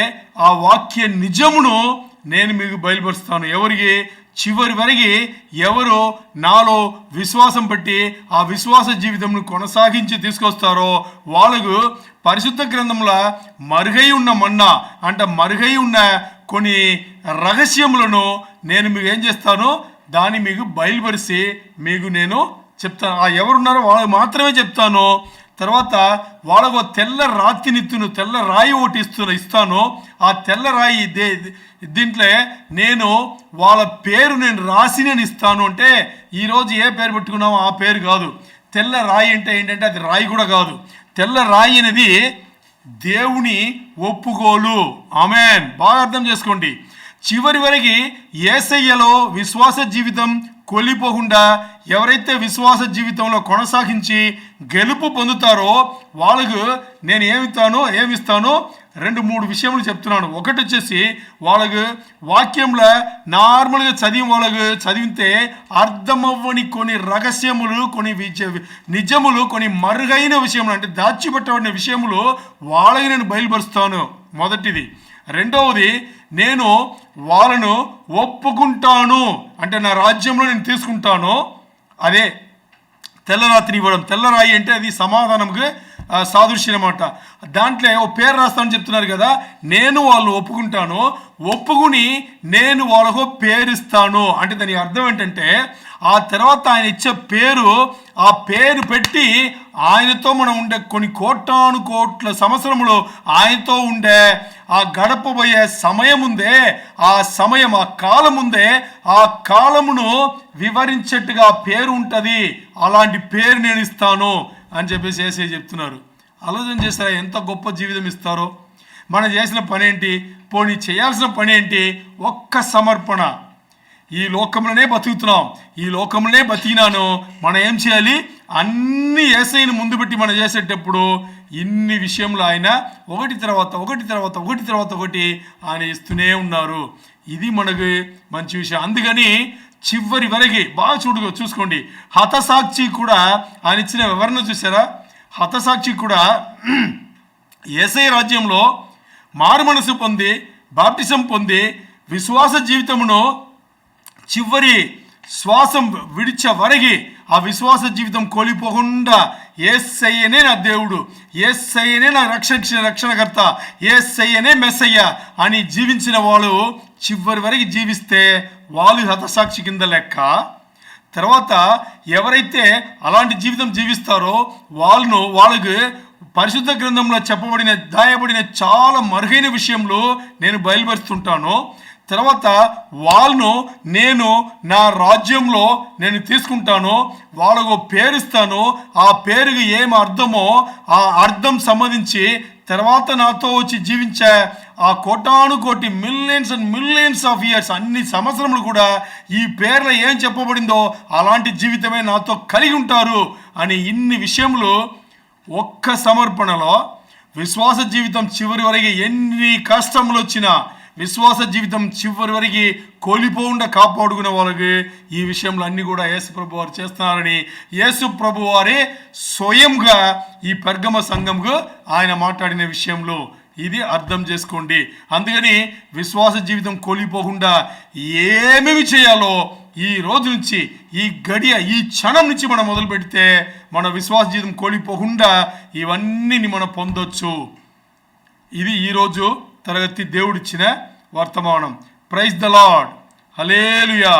ఆ వాక్య నిజమును నేను మీకు బయలుపరుస్తాను. ఎవరికి? చివరి వరకు ఎవరు నాలో విశ్వాసం పెట్టి ఆ విశ్వాస జీవితంను కొనసాగించి తీసుకొస్తారో వాళ్ళకు పరిశుద్ధ గ్రంథంలో మరుగై ఉన్న మన్నా అంటే మరుగై ఉన్న కొన్ని రహస్యములను నేను మీకు ఏం చేస్తాను, దాన్ని మీకు బయలుపరిచి మీకు నేను చెప్తాను. ఆ ఎవరున్నారో వాళ్ళకి మాత్రమే చెప్తాను. తర్వాత వాళ్ళకు తెల్ల రాతినిత్తును తెల్ల రాయి ఒకటి ఇస్తాను. ఆ తెల్ల రాయి దీంట్లో నేను వాళ్ళ పేరు నేను రాసి నేను ఇస్తాను. అంటే ఈరోజు ఏ పేరు పెట్టుకున్నామో ఆ పేరు కాదు. తెల్ల రాయి అంటే ఏంటంటే అది రాయి కూడా కాదు. తెల్ల రాయి అనేది దేవుని ఒప్పుకోలు. ఆమేన్. బాగా అర్థం చేసుకోండి. చివరి వరకు యేసయ్యలో విశ్వాస జీవితం కొలిపోకుండా ఎవరైతే విశ్వాస జీవితంలో కొనసాగించి గెలుపు పొందుతారో వాళ్ళకు నేను ఏమిస్తానో 2-3 విషయములు చెప్తున్నాను. ఒకటి వచ్చేసి వాళ్ళకు వాక్యంలో నార్మల్గా వాళ్ళకు చదివితే అర్థమవ్వని కొన్ని రహస్యములు, కొన్ని నిజములు, కొన్ని మరుగైన విషయములు అంటే దాచిపెట్టబడిన విషయములు వాళ్ళకి నేను బయలుపరుస్తాను. మొదటిది. రెండవది, నేను వాళ్ళను ఒప్పుకుంటాను అంటే నా రాజ్యంలో నేను తీసుకుంటాను. అదే తెల్లరాతిని ఇవ్వడం. తెల్లరాయి అంటే అది సమాధానంగా సాదృశ్యం అన్నమాట. దాంట్లో ఓ పేరు రాస్తానని చెప్తున్నారు కదా, నేను వాళ్ళు ఒప్పుకుంటాను, ఒప్పుకుని నేను వాళ్ళకు పేరిస్తాను. అంటే దానికి అర్థం ఏంటంటే ఆ తర్వాత ఆయన ఇచ్చే పేరు, ఆ పేరు పెట్టి ఆయనతో మనం ఉండే కొన్ని కోటాను కోట్ల సంవత్సరములు ఆయనతో ఉండే ఆ గడపబోయే సమయం ఉందే, ఆ సమయం ఆ కాలం ఉందే, ఆ కాలమును వివరించేట్టుగా పేరు ఉంటుంది. అలాంటి పేరు నేను ఇస్తాను అని చెప్పేసి యేసయ్య చెప్తున్నారు. ఆలోచన చేస్తారా ఎంత గొప్ప జీవితం ఇస్తారో. మనం చేసిన పని ఏంటి, పోనీ చేయాల్సిన పని ఏంటి? ఒక్క సమర్పణ. ఈ లోకంలోనే బతుకుతున్నాం, ఈ లోకంలోనే బతికినాను. మనం ఏం చేయాలి? అన్ని యేసయ్యను ముందు పెట్టి మనం చేసేటప్పుడు ఇన్ని విషయంలో ఆయన ఒకటి తర్వాత ఒకటి ఆయన ఇస్తూనే ఉన్నారు. ఇది మనకు మంచి విషయం. అందుకని చివరి వరకు బాగా చూసుకోండి. హతసాక్షి కూడా ఆయన ఇచ్చిన వివరణ చూసారా? హతసాక్షి కూడా యేసయ్య రాజ్యంలో మారు మనసు పొంది బాప్టిజం పొంది విశ్వాస జీవితమును చివరి శ్వాసం విడిచే వరకు ఆ విశ్వాస జీవితం కోల్పోకుండా యేసయ్యనే నా దేవుడు, యేసయ్యనే నా రక్షణకర్త, యేసయ్యనే మెస్సయ్య అని జీవించిన వాళ్ళు చివరి వరకు జీవిస్తే వాళ్ళు హతసాక్షి కింద లెక్క. తర్వాత ఎవరైతే అలాంటి జీవితం జీవిస్తారో వాళ్ళకు పరిశుద్ధ గ్రంథంలో దాయబడిన చాలా మరుగైన విషయంలో నేను బయలుపరుస్తుంటాను. తర్వాత వాళ్ళను నేను నా రాజ్యంలో నేను తీసుకుంటాను, వాళ్ళకు పేరుస్తాను. ఆ పేరుకి ఏం అర్థమో ఆ అర్థం సంబంధించి తర్వాత నాతో వచ్చి జీవించే ఆ కోటాను కోటి millions and millions of years అన్ని సంవత్సరములు కూడా ఈ పేర్లో ఏం చెప్పబడిందో అలాంటి జీవితమే నాతో కలిగి ఉంటారు అని ఇన్ని విషయములు ఒక్క సమర్పణలో విశ్వాస జీవితం చివరి వరకు ఎన్ని కష్టములు వచ్చినా విశ్వాస జీవితం చివరి వరకు కోల్పోకుండా కాపాడుకునే వాళ్ళకి ఈ విషయంలో అన్నీ కూడా యేసు ప్రభు వారు చేస్తున్నారని యేసు ప్రభు వారే స్వయంగా ఈ పెర్గమ సంఘంకు ఆయన మాట్లాడిన విషయంలో ఇది అర్థం చేసుకోండి. అందుకని విశ్వాస జీవితం కోల్పోకుండా ఏమేమి చేయాలో ఈ రోజు నుంచి ఈ క్షణం నుంచి మనం మొదలు పెడితే మన విశ్వాస జీవితం కోల్పోకుండా ఇవన్నీ మనం పొందొచ్చు. ఇది ఈరోజు తరగతి దేవుడిచ్చిన వర్తమానం. Praise the lord. హల్లెలూయా.